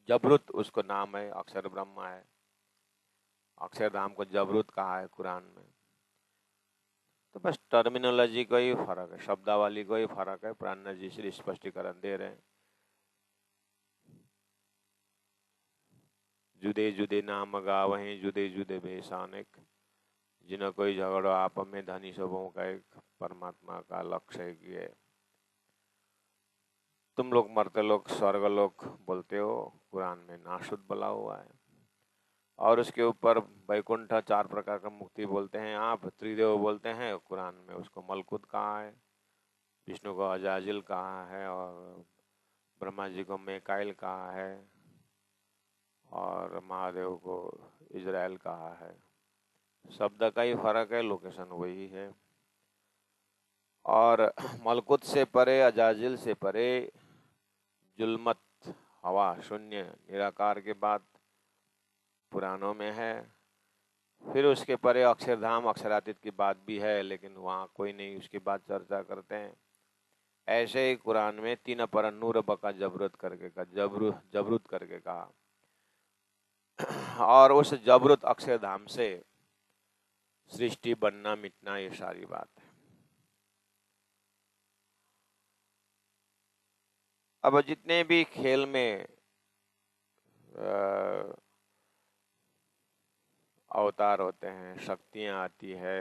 जबरुत उसको नाम है, अक्षर ब्रह्म है। अक्षरधाम को जबरुत कहा है कुरान में। तो बस टर्मिनोलॉजी का ही फर्क है, शब्दावली का ही फर्क है। प्राण जी श्री स्पष्टीकरण दे रहे हैं। जुदे जुदे नाम गावहीं जुदे जुदे भेषानिक, जिन कोई झगड़ो आप में धनी सबों का एक, परमात्मा का लक्ष्य एक ही है। तुम लोग मरते लोग स्वर्ग लोग बोलते हो, कुरान में नाशुद्ध बोला हुआ है। और उसके ऊपर वैकुंठ 4 प्रकार का मुक्ति बोलते हैं आप, त्रिदेव बोलते हैं कुरान में, उसको मलकुत कहा है, विष्णु को अजाजिल कहा है, और ब्रह्मा जी को मेकाइल कहा है, और महादेव को इजराइल कहा है। शब्द का ही फर्क है, लोकेशन वही है। और मलकुत से परे, अजाजिल से परे, जुल्मत हवा शून्य निराकार के बाद पुराणों में है। फिर उसके परे अक्षरधाम अक्षरातीत की बात भी है, लेकिन वहाँ कोई नहीं उसकी बात चर्चा करते हैं। ऐसे ही कुरान में 3 पर नूर बका जबरुत करके का जबरुत करके कहा। और उस जबरुत अक्षरधाम से सृष्टि बनना मिटना, ये सारी बात है। अब जितने भी खेल में अवतार होते हैं, शक्तियाँ आती है,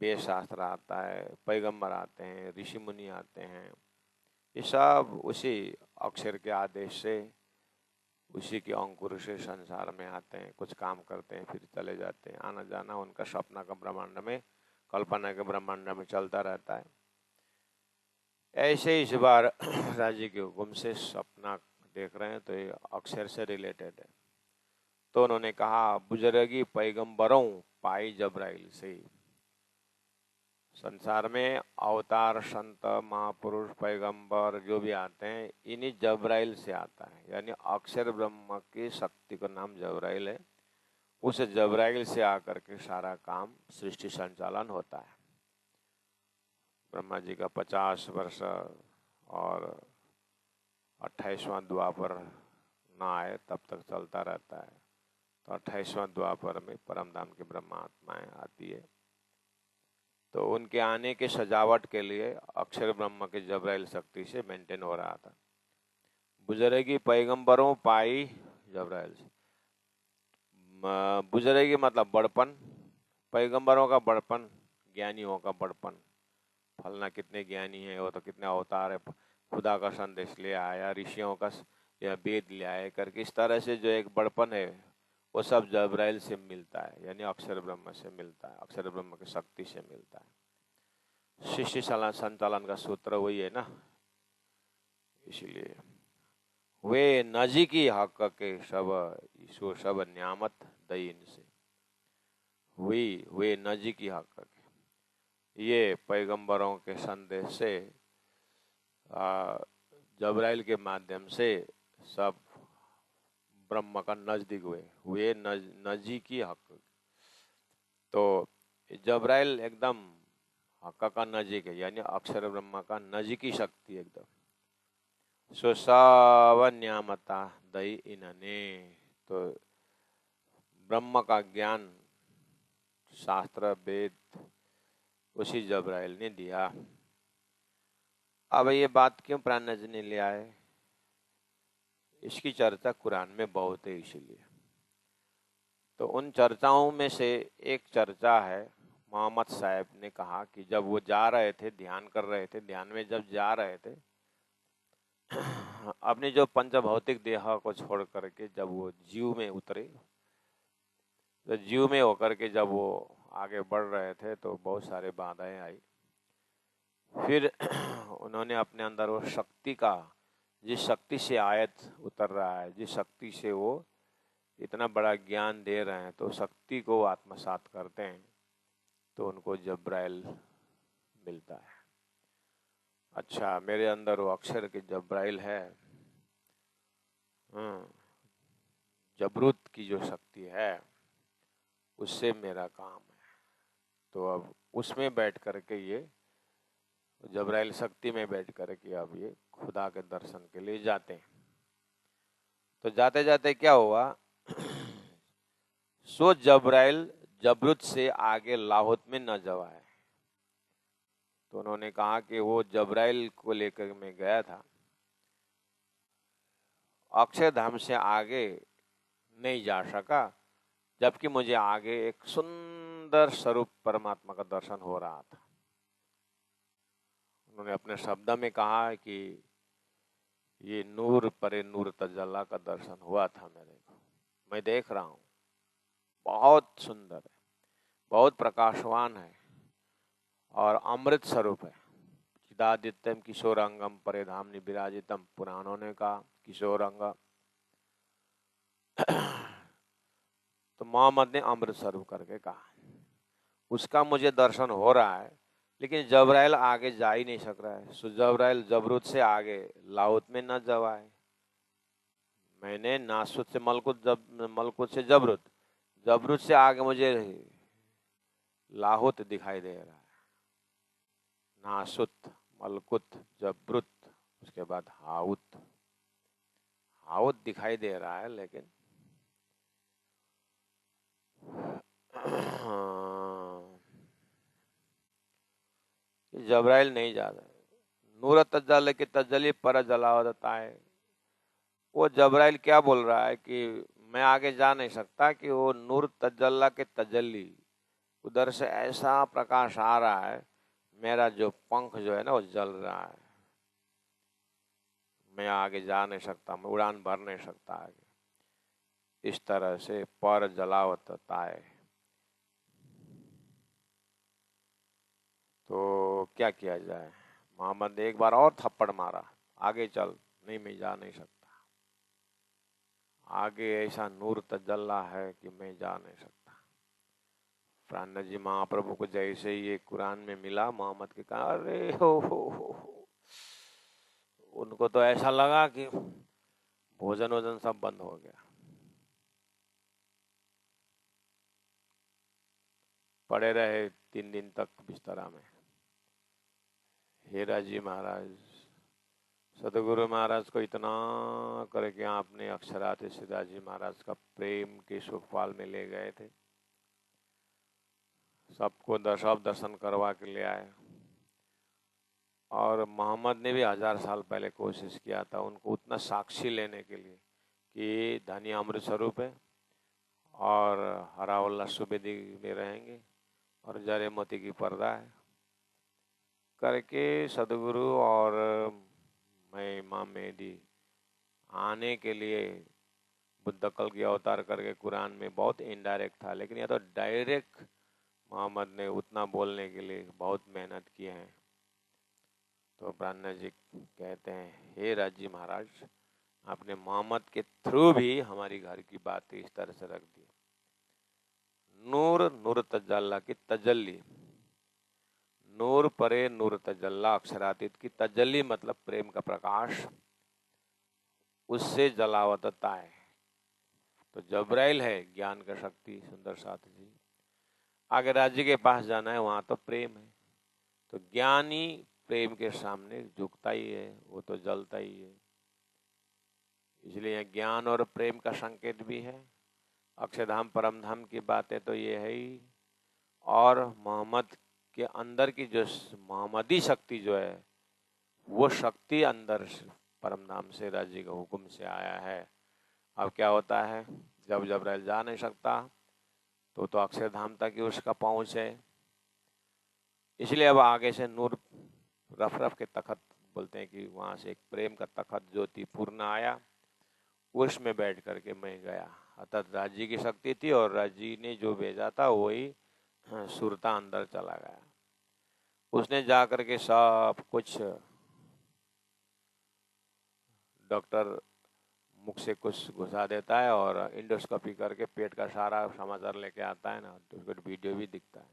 वेद शास्त्र आता है, पैगंबर आते हैं, ऋषि मुनि आते हैं, ये सब उसी अक्षर के आदेश से, उसी के अंकुर से संसार में आते हैं, कुछ काम करते हैं, फिर चले जाते हैं। आना जाना उनका सपना का ब्रह्मांड में, कल्पना के ब्रह्मांड में चलता रहता है। ऐसे इस बार राज्य के हुक्म से सपना देख रहे हैं, तो ये अक्षर से रिलेटेड है। तो उन्होंने कहा, बुजुर्गी पैगंबरों पाई जब्राइल से। संसार में अवतार, संत, महापुरुष, पैगंबर जो भी आते हैं, इन्हीं जब्राइल से आता है। यानी अक्षर ब्रह्म की शक्ति का नाम जब्राइल है। उस जब्राइल से आकर के सारा काम सृष्टि संचालन होता है। ब्रह्मा जी का 50 वर्ष और 28वां द्वापर ना आए तब तक चलता रहता है। तो 28वां द्वापर में परमधाम की ब्रह्मा आत्माएं आती है। तो उनके आने के सजावट के लिए अक्षर ब्रह्म की जब्राइल शक्ति से मेंटेन हो रहा था। बुजुर्गी पैगंबरों पाई जब्राइल से। बुजुर्गी मतलब बड़पन, पैगंबरों का बड़पन, ज्ञानियों का बड़पन। फलना कितने ज्ञानी है, वो तो कितने अवतार है, खुदा का संदेश ले आया, ऋषियों का या वेद ले आए करके, इस तरह से जो एक बड़पन है वो सब जब्राइल से मिलता है, यानी अक्षर ब्रह्म से मिलता है, अक्षर ब्रह्म की शक्ति से मिलता है। सृष्टि संचालन का सूत्र वही है ना, इसलिए वे नजीकी हक के सब ईशो सब न्यामत दई इनसे। वे नजीकी हक के, ये पैगंबरों के संदेश से, जब्राइल के माध्यम से सब ब्रह्म का नजदीक हुए, वे नजीकी हक। तो जब्राइल एकदम हक का नजीक है, यानी अक्षर ब्रह्म का नजीकी शक्ति एकदम। सो सावन्यामता दई इन्हने, तो ब्रह्म का ज्ञान, शास्त्र, वेद उसी जब्राइल ने दिया। अब ये बात क्यों प्राण जी ने ले आए, इसकी चर्चा कुरान में बहुत है, इसीलिए। तो उन चर्चाओं में से एक चर्चा है, मोहम्मद साहब ने कहा कि जब वो जा रहे थे, ध्यान कर रहे थे, ध्यान में जब जा रहे थे, अपनी जो पंचभौतिक देह को छोड़ करके जब वो जीव में उतरे, तो जीव में होकर के जब वो आगे बढ़ रहे थे तो बहुत सारे बाधाएं आई। फिर उन्होंने अपने अंदर वो शक्ति का, जिस शक्ति से आयत उतर रहा है, जिस शक्ति से वो इतना बड़ा ज्ञान दे रहे हैं, तो शक्ति को आत्मसात करते हैं, तो उनको जब्राइल मिलता है। अच्छा, मेरे अंदर वो अक्षर के जब्राइल है, जबरूत की जो शक्ति है, उससे मेरा काम है। तो अब उसमें बैठ करके ये तो जबराइल शक्ति में बैठ कर के अब ये खुदा के दर्शन के लिए जाते हैं। तो जाते जाते क्या हुआ, सो जबराइल जबरूत से आगे लाहौत में न जवाए। तो उन्होंने कहा कि वो जबराइल को लेकर मैं गया था, अक्षरधाम से आगे नहीं जा सका, जबकि मुझे आगे एक सुंदर स्वरूप परमात्मा का दर्शन हो रहा था। उन्होंने अपने शब्द में कहा कि ये नूर परे नूर तजल्ला का दर्शन हुआ था मेरे को, मैं देख रहा हूँ, बहुत सुंदर है, बहुत प्रकाशवान है और अमृत स्वरूप है। चिदादित्यम किशोरांगम परेधाम विराजितम, पुराणों ने कहा किशोरांग। तो मोहम्मद ने अमृत स्वरूप करके कहा, उसका मुझे दर्शन हो रहा है, लेकिन जबराइल आगे जा ही नहीं सक रहा है। सो जबराइल जबरूत से आगे लाहौत में न जवाए। मैंने नासुत से मलकुत से जबरूत, जबरूत से आगे मुझे लाहौत दिखाई दे रहा है। नासुत, मलकुत, जबरूत, उसके बाद हाउत, हाउत दिखाई दे रहा है, लेकिन जबराइल नहीं जा रहा। नूर तजल्ल की तजल्ली पर जलावता है। वो जबराइल क्या बोल रहा है कि मैं आगे जा नहीं सकता, कि वो नूर तजल्ला के तजल्ली उधर से ऐसा प्रकाश आ रहा है, मेरा जो पंख जो है ना वो जल रहा है, मैं आगे जा नहीं सकता, मैं उड़ान भर नहीं सकता आगे। इस तरह से पर जलावता है। तो क्या किया जाए, मोहम्मद ने एक बार और थप्पड़ मारा, आगे चल, नहीं मैं जा नहीं सकता, आगे ऐसा नूर तजल्ला है कि मैं जा नहीं सकता। प्राण जी महाप्रभु को जैसे ही ये कुरान में मिला, मोहम्मद के कहा अरे हो, उनको तो ऐसा लगा कि भोजन वोजन सब बंद हो गया। पड़े रहे 3 दिन तक बिस्तरा में। हीरा जी महाराज, सदगुरु महाराज को इतना करके आपने अक्षरात सीधा जी महाराज का प्रेम के सुखपाल में ले गए थे, सबको दर्शन करवा के ले आए। और मोहम्मद ने भी 1000 साल पहले कोशिश किया था उनको उतना साक्षी लेने के लिए कि धनी अमृत स्वरूप है और हरावल्ला सुबेदी में रहेंगे और जरे मोती की पर्दा है करके सदगुरु और मैं इमाम मेहदी आने के लिए बुद्ध कल की अवतार करके कुरान में बहुत इनडायरेक्ट था, लेकिन यह तो डायरेक्ट मोहम्मद ने उतना बोलने के लिए बहुत मेहनत की है। तो ब्रह्मा जी कहते हैं, हे राजी महाराज, आपने मोहम्मद के थ्रू भी हमारी घर की बात इस तरह से रख दी। नूर नूर तजल्ला की तजल्ली, नूर परे नूर तजल्ला, अक्षरातीत की तजल्ली मतलब प्रेम का प्रकाश, उससे जलावतता है। तो जबराइल है ज्ञान का शक्ति, सुंदर साथ जी। आगे राज्य के पास जाना है, वहां तो प्रेम है। तो ज्ञानी प्रेम के सामने झुकता ही है, वो तो जलता ही है। इसलिए ज्ञान और प्रेम का संकेत भी है। अक्षरधाम परमधाम की बातें तो ये है ही, और मोहम्मद के अंदर की जो मोहम्मदी शक्ति जो है, वो शक्ति अंदर परमधाम से राज्य के हुक्म से आया है। अब क्या होता है, जब जबराइल जा नहीं सकता तो अक्षरधाम तक ही उसका पहुंच है। इसलिए अब आगे से नूर रफ रफ के तखत बोलते हैं कि वहां से एक प्रेम का तखत ज्योति पूर्ण आया, उसमें बैठ करके मैं गया। अर्थात राजी की शक्ति थी और राजी ने जो भेजा था वही सुरता अंदर चला गया। उसने जा करके सब कुछ, डॉक्टर मुख से कुछ घुसा देता है और इंडोस्कोपी करके पेट का सारा समाचार लेके आता है ना, तो उसको वीडियो भी दिखता है।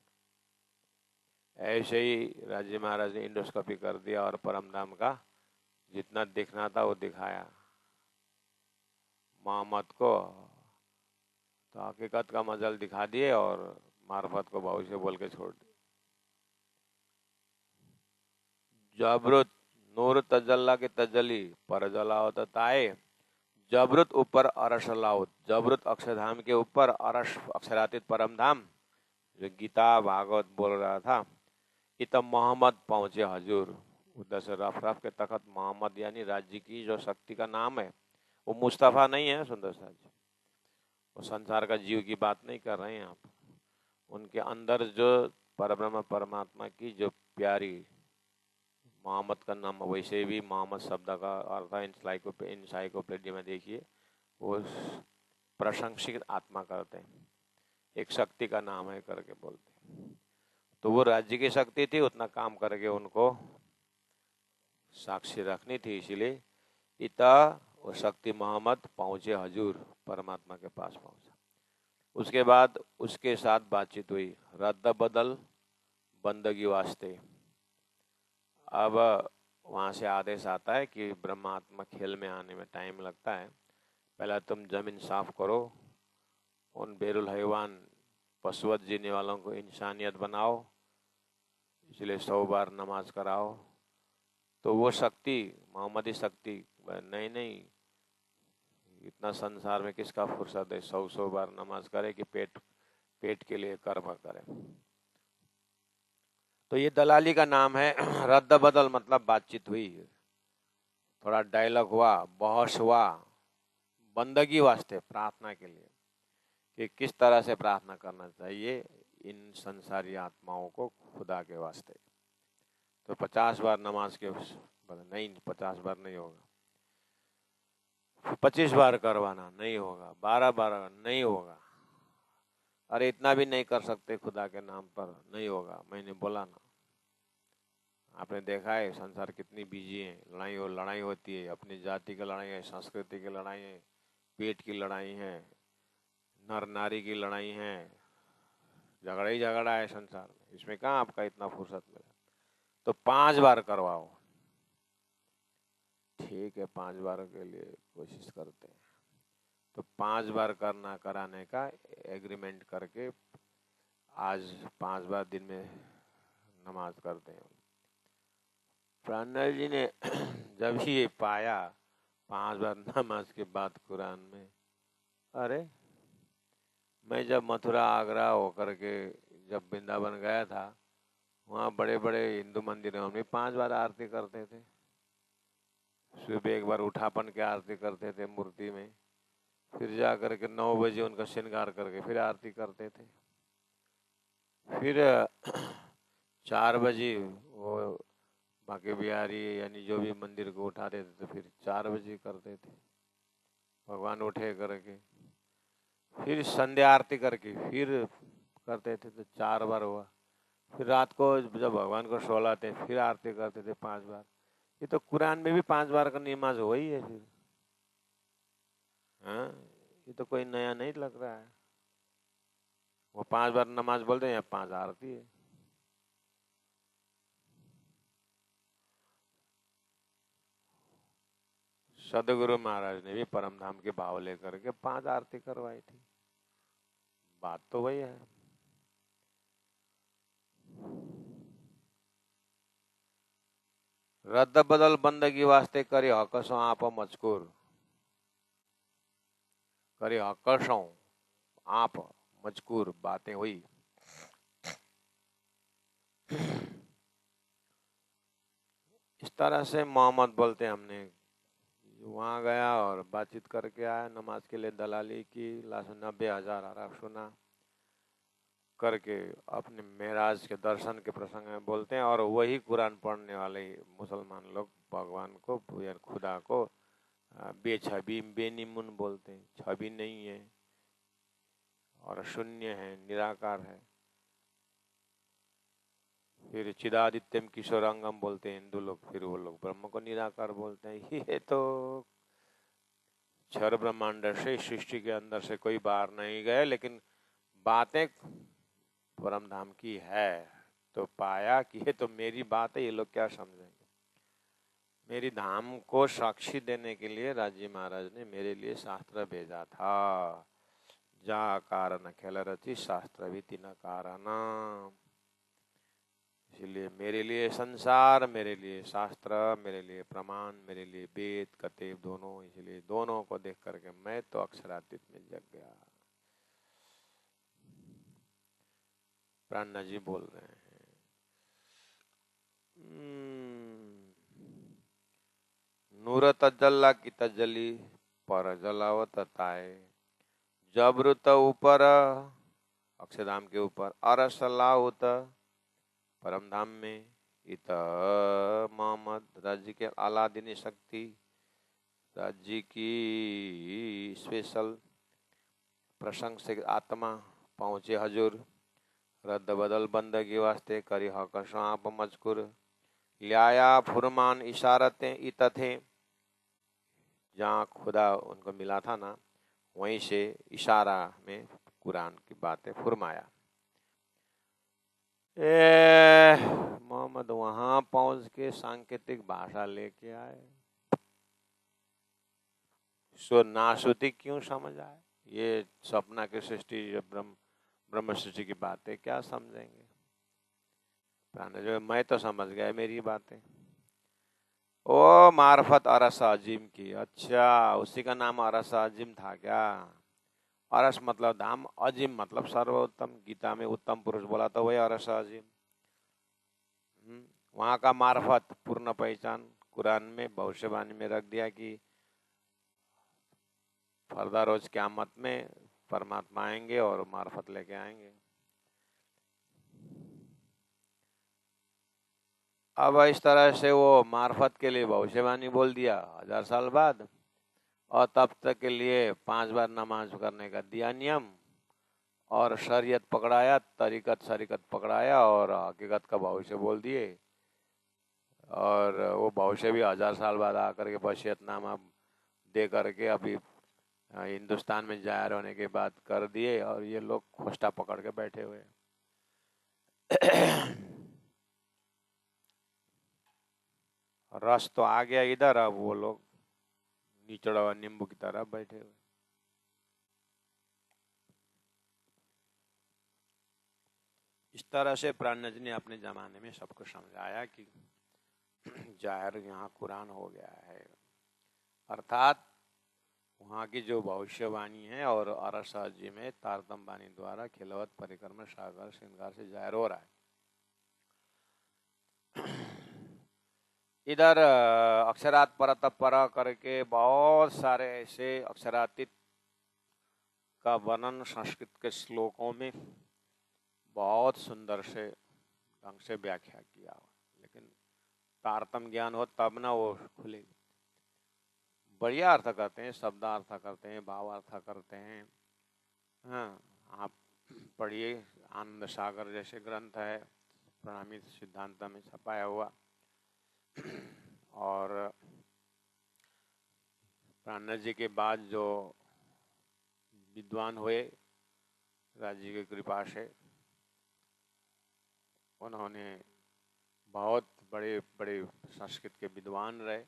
ऐसे ही राजी महाराज ने इंडोस्कोपी कर दिया और परमधाम का जितना दिखना था वो दिखाया मोहम्मद को। तो हकीकत का मजल दिखा दिए और मार्फत को भविष्य बोल के छोड़ दिए। जबरुत नूर तजल्ला के तजली पर जलाओ ताए, जबरुत ऊपर अरश लाओ, जबरुत अक्षरधाम के ऊपर, अरश अक्षरातीत परम धाम, जो गीता भागवत बोल रहा था। इतम मोहम्मद पहुंचे हजूर, उधर से रफ रफ के तखत मोहम्मद यानी राज्य की जो शक्ति का नाम है, वो मुस्तफ़ा नहीं है सुंदर साहब जी, वो संसार का जीव की बात नहीं कर रहे हैं आप। उनके अंदर जो परब्रह्म परमात्मा की जो प्यारी, मोहम्मद का नाम, वैसे भी मोहम्मद शब्द का अर्थ इंसाइक्लोपीडिया में देखिए, वो प्रशंसित आत्मा करते हैं, एक शक्ति का नाम है करके बोलते हैं। तो वो राज्य की शक्ति थी, उतना काम करके उनको साक्षी रखनी थी, इसीलिए इता वो शक्ति मोहम्मद पहुंचे हजूर, परमात्मा के पास पहुंचा। उसके बाद उसके साथ बातचीत हुई, रद्द बदल बंदगी वास्ते। अब वहाँ से आदेश आता है कि ब्रह्मात्मा खेल में आने में टाइम लगता है, पहले तुम जमीन साफ करो, उन बेरुल हैवान पशुवत जीने वालों को इंसानियत बनाओ, इसलिए 100 बार नमाज कराओ। तो वो शक्ति, मोहम्मदी शक्ति, नहीं नहीं, इतना संसार में किसका फुर्सत है 100 बार नमाज करे कि पेट के लिए कर्म करे। तो ये दलाली का नाम है। रद्द बदल मतलब बातचीत हुई, थोड़ा डायलॉग हुआ, बहस हुआ, बंदगी वास्ते, प्रार्थना के लिए कि किस तरह से प्रार्थना करना चाहिए इन संसारी आत्माओं को खुदा के वास्ते। तो 50 बार नमाज के नहीं, 50 बार नहीं होगा, 25 बार करवाना नहीं होगा, 12 बार नहीं होगा, अरे इतना भी नहीं कर सकते खुदा के नाम पर, नहीं होगा, मैंने बोला ना। आपने देखा है संसार कितनी बिजी है, लड़ाई होती है, अपनी जाति की लड़ाई है, संस्कृति की लड़ाई है, पेट की लड़ाई है, नर नारी की लड़ाई है, झगड़ा ही झगड़ा है संसार में, इसमें कहाँ आपका इतना फुर्सत मिला। तो 5 बार करवाओ, ठीक है 5 बार के लिए कोशिश करते हैं। तो 5 बार कराने का एग्रीमेंट करके आज 5 बार दिन में नमाज करते हैं। प्राणनाथ जी ने जब ये पाया 5 बार नमाज के बाद कुरान में, अरे मैं जब मथुरा आगरा होकर के जब वृंदावन गया था, वहाँ बड़े बड़े हिंदू मंदिरों में 5 बार आरती करते थे। सुबह एक बार उठापन के आरती करते थे मूर्ति में, फिर जा कर के 9 बजे उनका श्रृंगार करके फिर आरती करते थे, फिर 4 बजे वो बांके बिहारी यानी जो भी मंदिर को उठाते थे तो फिर 4 बजे करते थे, भगवान उठे करके, फिर संध्या आरती करके फिर करते थे, तो 4 बार हुआ। फिर रात को जब भगवान को सोलाते फिर आरती करते थे 5 बार। ये तो कुरान में भी 5 बार का नमाज हो ही है फिर। हाँ, ये तो कोई नया नहीं लग रहा है। वो 5 बार नमाज बोलते हैं या 5 आरती है। सदगुरु महाराज ने भी परम धाम के भाव लेकर के 5 आरती करवाई थी, बात तो वही है। रद्द बदल बंदगी वास्ते करे हकसों आप मजकूर, करे हकसों आप मजकूर, बातें हुई। इस तरह से मोहम्मद बोलते हैं, हमने वहाँ गया और बातचीत करके आया, नमाज के लिए दलाली की, 90,000 अरब सुना करके अपने मेराज के दर्शन के प्रसंग में बोलते हैं। और वही कुरान पढ़ने वाले मुसलमान लोग भगवान को या खुदा को बेछबी बेनिमुन बोलते हैं, छवि नहीं है और शून्य है, निराकार है। फिर चिदादित्यम किशोरांगम बोलते हैं हिंदू लोग, फिर वो लोग ब्रह्म को निराकार बोलते हैं। ये तो क्षर ब्रह्मांड से, सृष्टि के अंदर से कोई बाहर नहीं गए, लेकिन बातें परम धाम की है। तो पाया कि ये तो मेरी बात है, ये लोग क्या समझेंगे। मेरी धाम को साक्षी देने के लिए राजी महाराज ने मेरे लिए शास्त्र भेजा था। जा कारण खेल रची शास्त्र भी तीन कारण, इसलिए मेरे लिए संसार, मेरे लिए शास्त्र, मेरे लिए प्रमाण, मेरे लिए वेद कतेब दोनों, इसलिए दोनों को देख करके मैं तो अक्षरातीत में जग गया। प्राणनाथ जी बोल रहे हैं। नूर तजल्ला की तजली पर जलावत ताए, जबरुत ऊपर अक्षरधाम के ऊपर, अरसलाउत परम धाम में, इत मोहम्मद राज्य के आलादीन शक्ति, राज्य की स्पेशल प्रशंसक आत्मा पहुंचे हजूर, रद्द बदल बंदगी वास्ते करी हक आप मजकूर, लिया फुरमान इशारतें इत थे, जहाँ खुदा उनको मिला था ना, वहीं से इशारा में कुरान की बातें फुरमाया। मोहम्मद वहां पहुंच के सांकेतिक भाषा लेके आए, सो नासुती क्यों समझ आए? ये सपना की सृष्टि, ब्रह्म सृष्टि की बातें क्या समझेंगे? जो मैं तो समझ गया मेरी बातें। ओ मार्फत अरस अजीम की, अच्छा उसी का नाम अरस अजीम था क्या? अरस मतलब धाम, अजीम मतलब सर्वोत्तम। गीता में उत्तम पुरुष बोला तो वही अरस अजीम। वहां का मार्फत पूर्ण पहचान कुरान में भविष्यवाणी में रख दिया कि फरदा रोज क़यामत में परमात्मा आएंगे और मार्फत लेके आएंगे। अब इस तरह से वो मार्फत के लिए भविष्यवाणी बोल दिया 1000 साल बाद, और तब तक के लिए 5 बार नमाज करने का दिया नियम, और शरीयत पकड़ाया, तरीकत शरीकत पकड़ाया, और हकीकत का भविष्य बोल दिए। और वो भविष्य भी 1000 साल बाद आकर के वसीयतनामा दे करके अभी हिंदुस्तान में जाहिर होने के बाद कर दिए, और ये लोग खोस्टा पकड़ के बैठे हुए। रस तो आ गया इधर, अब वो लोग निचड़ा हुआ नींबू की तरह बैठे हुए। इस तरह से प्राणनाथ जी ने अपने जमाने में सबको समझाया कि जाहिर यहाँ कुरान हो गया है, अर्थात वहाँ की जो भविष्यवाणी है और अरसा जी में तारतम वाणी द्वारा खिलवत परिक्रम सागर श्रृंगार से जाहिर हो रहा है। इधर अक्षरात परत पर करके बहुत सारे ऐसे अक्षरातीत का वर्णन संस्कृत के श्लोकों में बहुत सुंदर से ढंग से व्याख्या किया, लेकिन तारतम ज्ञान हो तब ना वो खुले। बढ़िया अर्थ करते हैं, शब्दार्थ करते हैं, भावार्थ करते हैं। हाँ, आप पढ़िए, आनंद सागर जैसे ग्रंथ है, प्रणामी सिद्धांत में छपाया हुआ। और प्राणनाथ जी के बाद जो विद्वान हुए राज्य की कृपा से, उन्होंने बहुत बड़े बड़े संस्कृत के विद्वान रहे।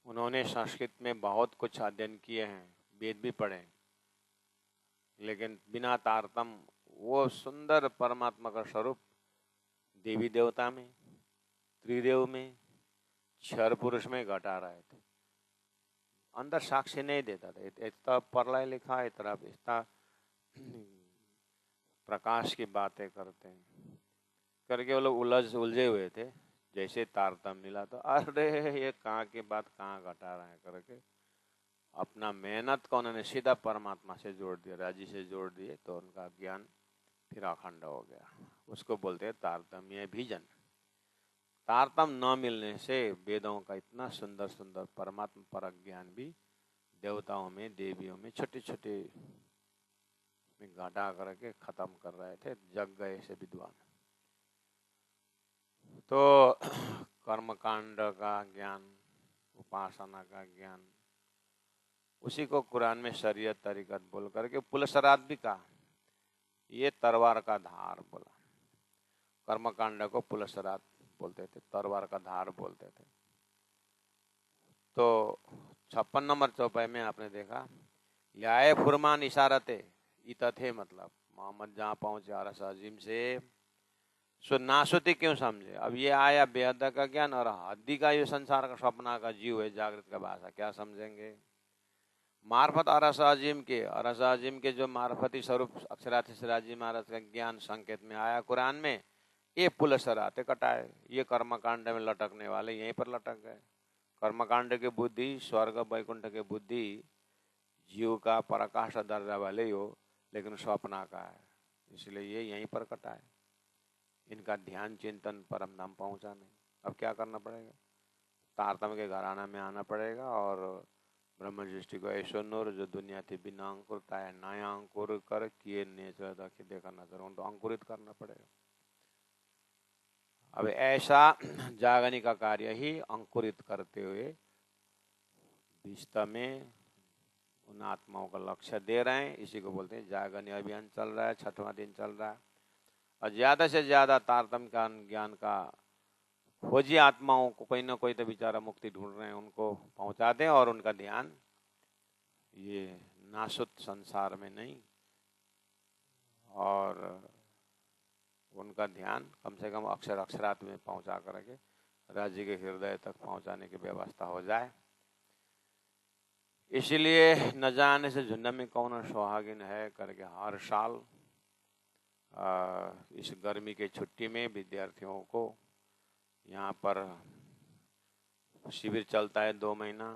उन्होंने संस्कृत में बहुत कुछ अध्ययन किए हैं, वेद भी पढ़े, लेकिन बिना तारतम वो सुंदर परमात्मा का स्वरूप देवी देवता में, त्रिदेव में, क्षर पुरुष में घटा रहे थे। अंदर साक्षी नहीं देता था। इतना परलय लिखा है, इतना प्रकाश की बातें करते हैं करके वो लोग उलझे हुए थे। जैसे तारतम मिला तो अरे ये कहाँ की बात कहाँ घटा रहे हैं करके अपना मेहनत को उन्होंने सीधा परमात्मा से जोड़ दिया, राजी से जोड़ दिए, तो उनका ज्ञान फिर अखंड हो गया। उसको बोलते हैं तारतम्य भीजन। तारतम न मिलने से वेदों का इतना सुंदर सुंदर परमात्मा परक ज्ञान भी देवताओं में, देवियों में छोटे छोटे में घटा करके खत्म कर रहे थे, जग गए से विद्वान। तो कर्मकांड का ज्ञान, उपासना का ज्ञान, उसी को कुरान में शरीयत तरीकत बोल करके पुलसरात भी कहा, ये तलवार का धार बोला। कर्मकांड को पुलसरात बोलते थे, तलवार का धार बोलते थे। तो 56 नंबर चौपाई में आपने देखा, लियाए फुरमान इशारते इत थे, मतलब मोहम्मद जहाँ पहुंचे अरस अजीम से, सो नासुती क्यों समझे? अब ये आया बेहद का ज्ञान और हद्दी का ये संसार का स्वप्न का जीव है, जागृत का भाषा क्या समझेंगे? मार्फत अरस अजीम के जो मार्फती स्वरूप अक्षराधीश जी महाराज का ज्ञान संकेत में आया कुरान में, ये पुल सराते कटाए, ये कर्मकांड में लटकने वाले यहीं पर लटक गए। कर्मकांड की बुद्धि स्वर्ग वैकुंठ की बुद्धि जीव का पराकाष्ठा दर्जा वाले हो, लेकिन स्वप्ना का है, इसलिए ये यहीं पर कटाए। इनका ध्यान चिंतन परम धाम पहुंचा नहीं। अब क्या करना पड़ेगा? तारतम्य के घराना में आना पड़ेगा और ब्रह्म दृष्टि को ऐसो नूर जो दुनिया थी बिना अंकुरता है नया अंकुर कर किए नेचर देखा नजर, उनको अंकुरित करना पड़ेगा। अब ऐसा जागने का कार्य ही अंकुरित करते हुए विश्व में उन आत्माओं का लक्ष्य दे रहे हैं। इसी को बोलते हैं जागने अभियान चल रहा है, 6वां दिन चल रहा है। और ज्यादा से ज्यादा तारतम्य का ज्ञान का खोजी आत्माओं को कोई ना कोई तो बेचारा मुक्ति ढूंढ रहे हैं, उनको पहुंचा दें और उनका ध्यान ये नाशुत संसार में नहीं, और उनका ध्यान कम से कम अक्षर अक्षरात में पहुंचा करके राज्य के हृदय तक पहुंचाने की व्यवस्था हो जाए। इसलिए न जाने से झुंड में कौन सुहागिन है करके हर साल इस गर्मी के छुट्टी में विद्यार्थियों को यहाँ पर शिविर चलता है 2 महीना।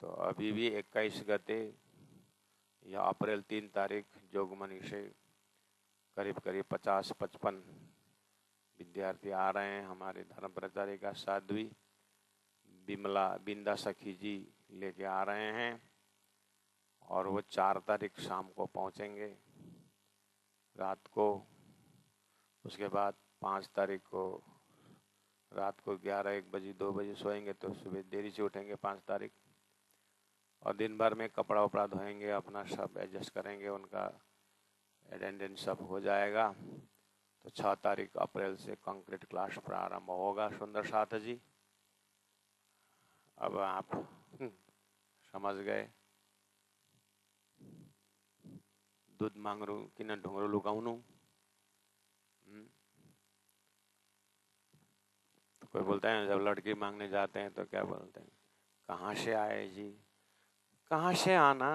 तो अभी भी 21 गते या अप्रैल 3 तारीख जोगमनी से करीब 50-55 विद्यार्थी आ रहे हैं। हमारे धर्म प्रचारिका साध्वी बिमला बिंदा सखी जी लेके आ रहे हैं और वो 4 तारीख शाम को पहुंचेंगे रात को। उसके बाद 5 तारीख को रात को 11-1 बजे 2 बजे सोएंगे तो सुबह देरी से उठेंगे 5 तारीख। और दिन भर में कपड़ा वपड़ा धोएंगे, अपना सब एडजस्ट करेंगे, उनका अटेंडेंस सब हो जाएगा। तो 6 तारीख अप्रैल से कंक्रीट क्लास प्रारंभ होगा। सुंदर साथ जी, अब आप समझ गए दूध मांगरू कि न ढुंगरू लुकाउनु। तो कोई बोलता है जब लड़की मांगने जाते हैं तो क्या बोलते हैं, कहाँ से आए जी? कहाँ से आना,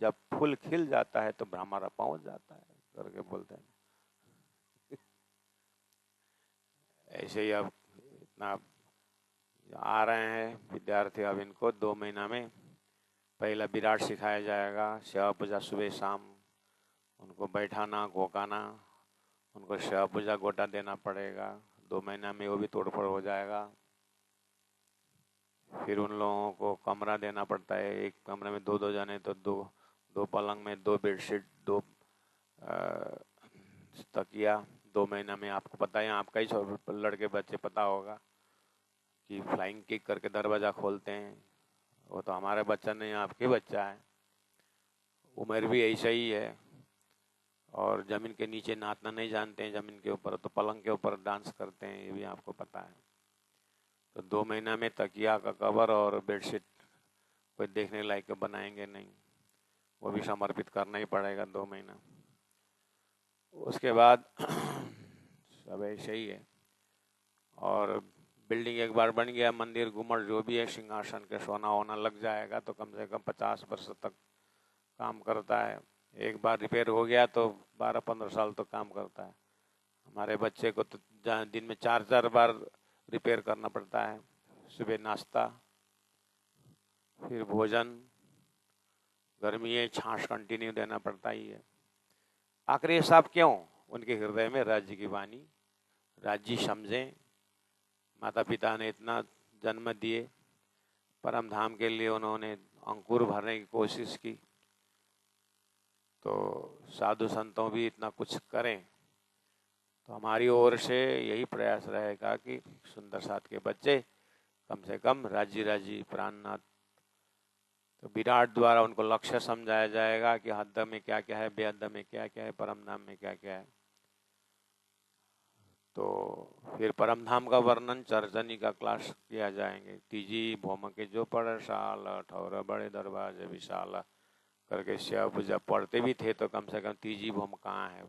जब फूल खिल जाता है तो भ्रमरा पहुंच जाता है करके बोलते हैं। ऐसे ही अब इतना आ रहे हैं विद्यार्थी। अब इनको 2 महीना में पहला विराट सिखाया जाएगा, सेवा पूजा सुबह शाम, उनको बैठाना घोकाना, उनको सेवा पूजा गोटा देना पड़ेगा। 2 महीना में वो भी तोड़फोड़ हो जाएगा। फिर उन लोगों को कमरा देना पड़ता है, एक कमरे में 2-2 जने तो 2 पलंग में 2 बेडशीट 2 तकिया। 2 महीना में आपको पता है, आपका ही लड़के बच्चे पता होगा कि फ्लाइंग किक करके दरवाजा खोलते हैं। वो तो हमारे बच्चा नहीं, आपके बच्चा है, उम्र भी ऐसा ही है। और जमीन के नीचे नाचना नहीं जानते हैं, जमीन के ऊपर तो पलंग के ऊपर डांस करते हैं, ये भी आपको पता है। तो 2 महीना में तकिया का कवर और बेडशीट कोई देखने लायक बनाएंगे नहीं, वो भी समर्पित करना ही पड़ेगा 2 महीना। उसके बाद सब ऐसे ही है। और बिल्डिंग एक बार बन गया, मंदिर घुमट जो भी है, सिंहासन के सोना होना लग जाएगा तो कम से कम 50 वर्ष तक काम करता है। एक बार रिपेयर हो गया तो 12-15 साल तो काम करता है। हमारे बच्चे को तो दिन में 4-4 बार रिपेयर करना पड़ता है। सुबह नाश्ता, फिर भोजन, गर्मी है छाछ कंटिन्यू देना पड़ता ही है। आखिर ये सब क्यों? उनके हृदय में राज्य की वाणी, राज्य समझें। माता पिता ने इतना जन्म दिए, परम धाम के लिए उन्होंने अंकुर भरने की कोशिश की, तो साधु संतों भी इतना कुछ करें। तो हमारी ओर से यही प्रयास रहेगा कि सुंदर साथ के बच्चे कम से कम राज्य प्राणनाथ तो विराट द्वारा उनको लक्ष्य समझाया जाएगा कि हद में क्या क्या है, बेहद में क्या क्या है, परम धाम में क्या क्या है। तो फिर परम धाम का वर्णन चर्चनी का क्लास किया जाएंगे। तीजी भौम के जो पढ़ साल ठौर बड़े दरवाजे विशाल करके शिव पूजा पढ़ते भी थे, तो कम से कम तीजी भौम कहाँ है।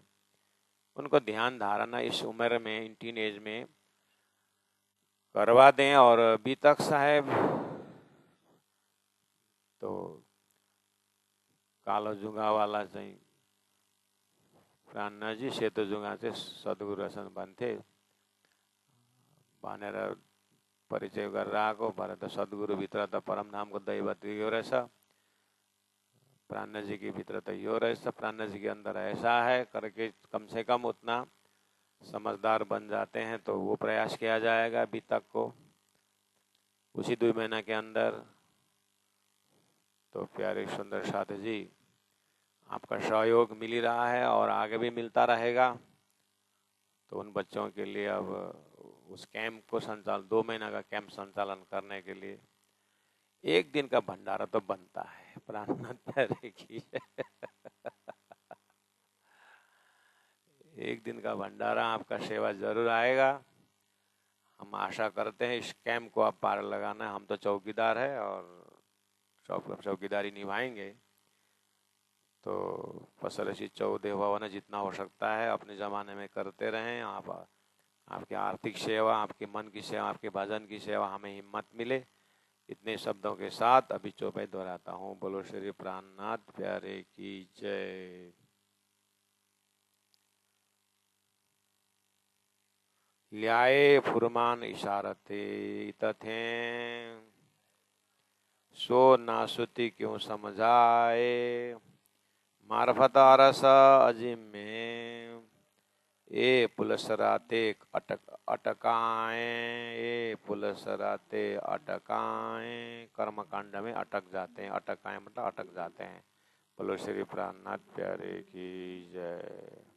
उनको ध्यान धारणा इस उम्र में, इन टीन एज में करवा दें। और अभी तक साहेब तो कालो जुंगा वाला चाहिँ प्राणजी सेतो जुंगा चाहिँ सद्गुरुसँग भन्थे भनेर परिचय गरेर आएको। भरे त सद्गुरुभित्र त परमधामको दैवत यो रहेछ, प्राणजी के भीतर तो यो रहेछ, प्राणजी के अंदर ऐसा है करके कम से कम उतना समझदार बन जाते हैं तो वो प्रयास किया जाएगा अभी तक को उसी 2 महीना के अंदर। तो प्यारे सुंदर साथी जी, आपका सहयोग मिल ही रहा है और आगे भी मिलता रहेगा। तो उन बच्चों के लिए अब उस कैंप को 2 महीना का कैंप संचालन करने के लिए 1 दिन का भंडारा तो बनता है। प्राणनाथ प्यारे की 1 दिन का भंडारा आपका सेवा जरूर आएगा। हम आशा करते हैं इस कैंप को आप पार लगाना। हम तो चौकीदार है और चौकीदारी निभाएंगे। तो पसरसी चौदह भवन जितना हो सकता है अपने ज़माने में करते रहें। आप आपकी आर्थिक सेवा, आपके मन की सेवा, आपके भजन की सेवा हमें हिम्मत मिले। इतने शब्दों के साथ अभी चौपाई दोहराता हूँ। बोलो श्री प्राणनाथ प्यारे की जय। ल्याए फुरमान इशारते तथे सो नासुति क्यों समझाए मार्फत रस अजिम में ए पुलसराते अटकाएं, ए पुलसराते अटकाएं। कर्मकांड में अटक जाते हैं, अटकाएं मतलब अटक जाते हैं। बोलो श्री प्राणनाथ प्यारे की जय।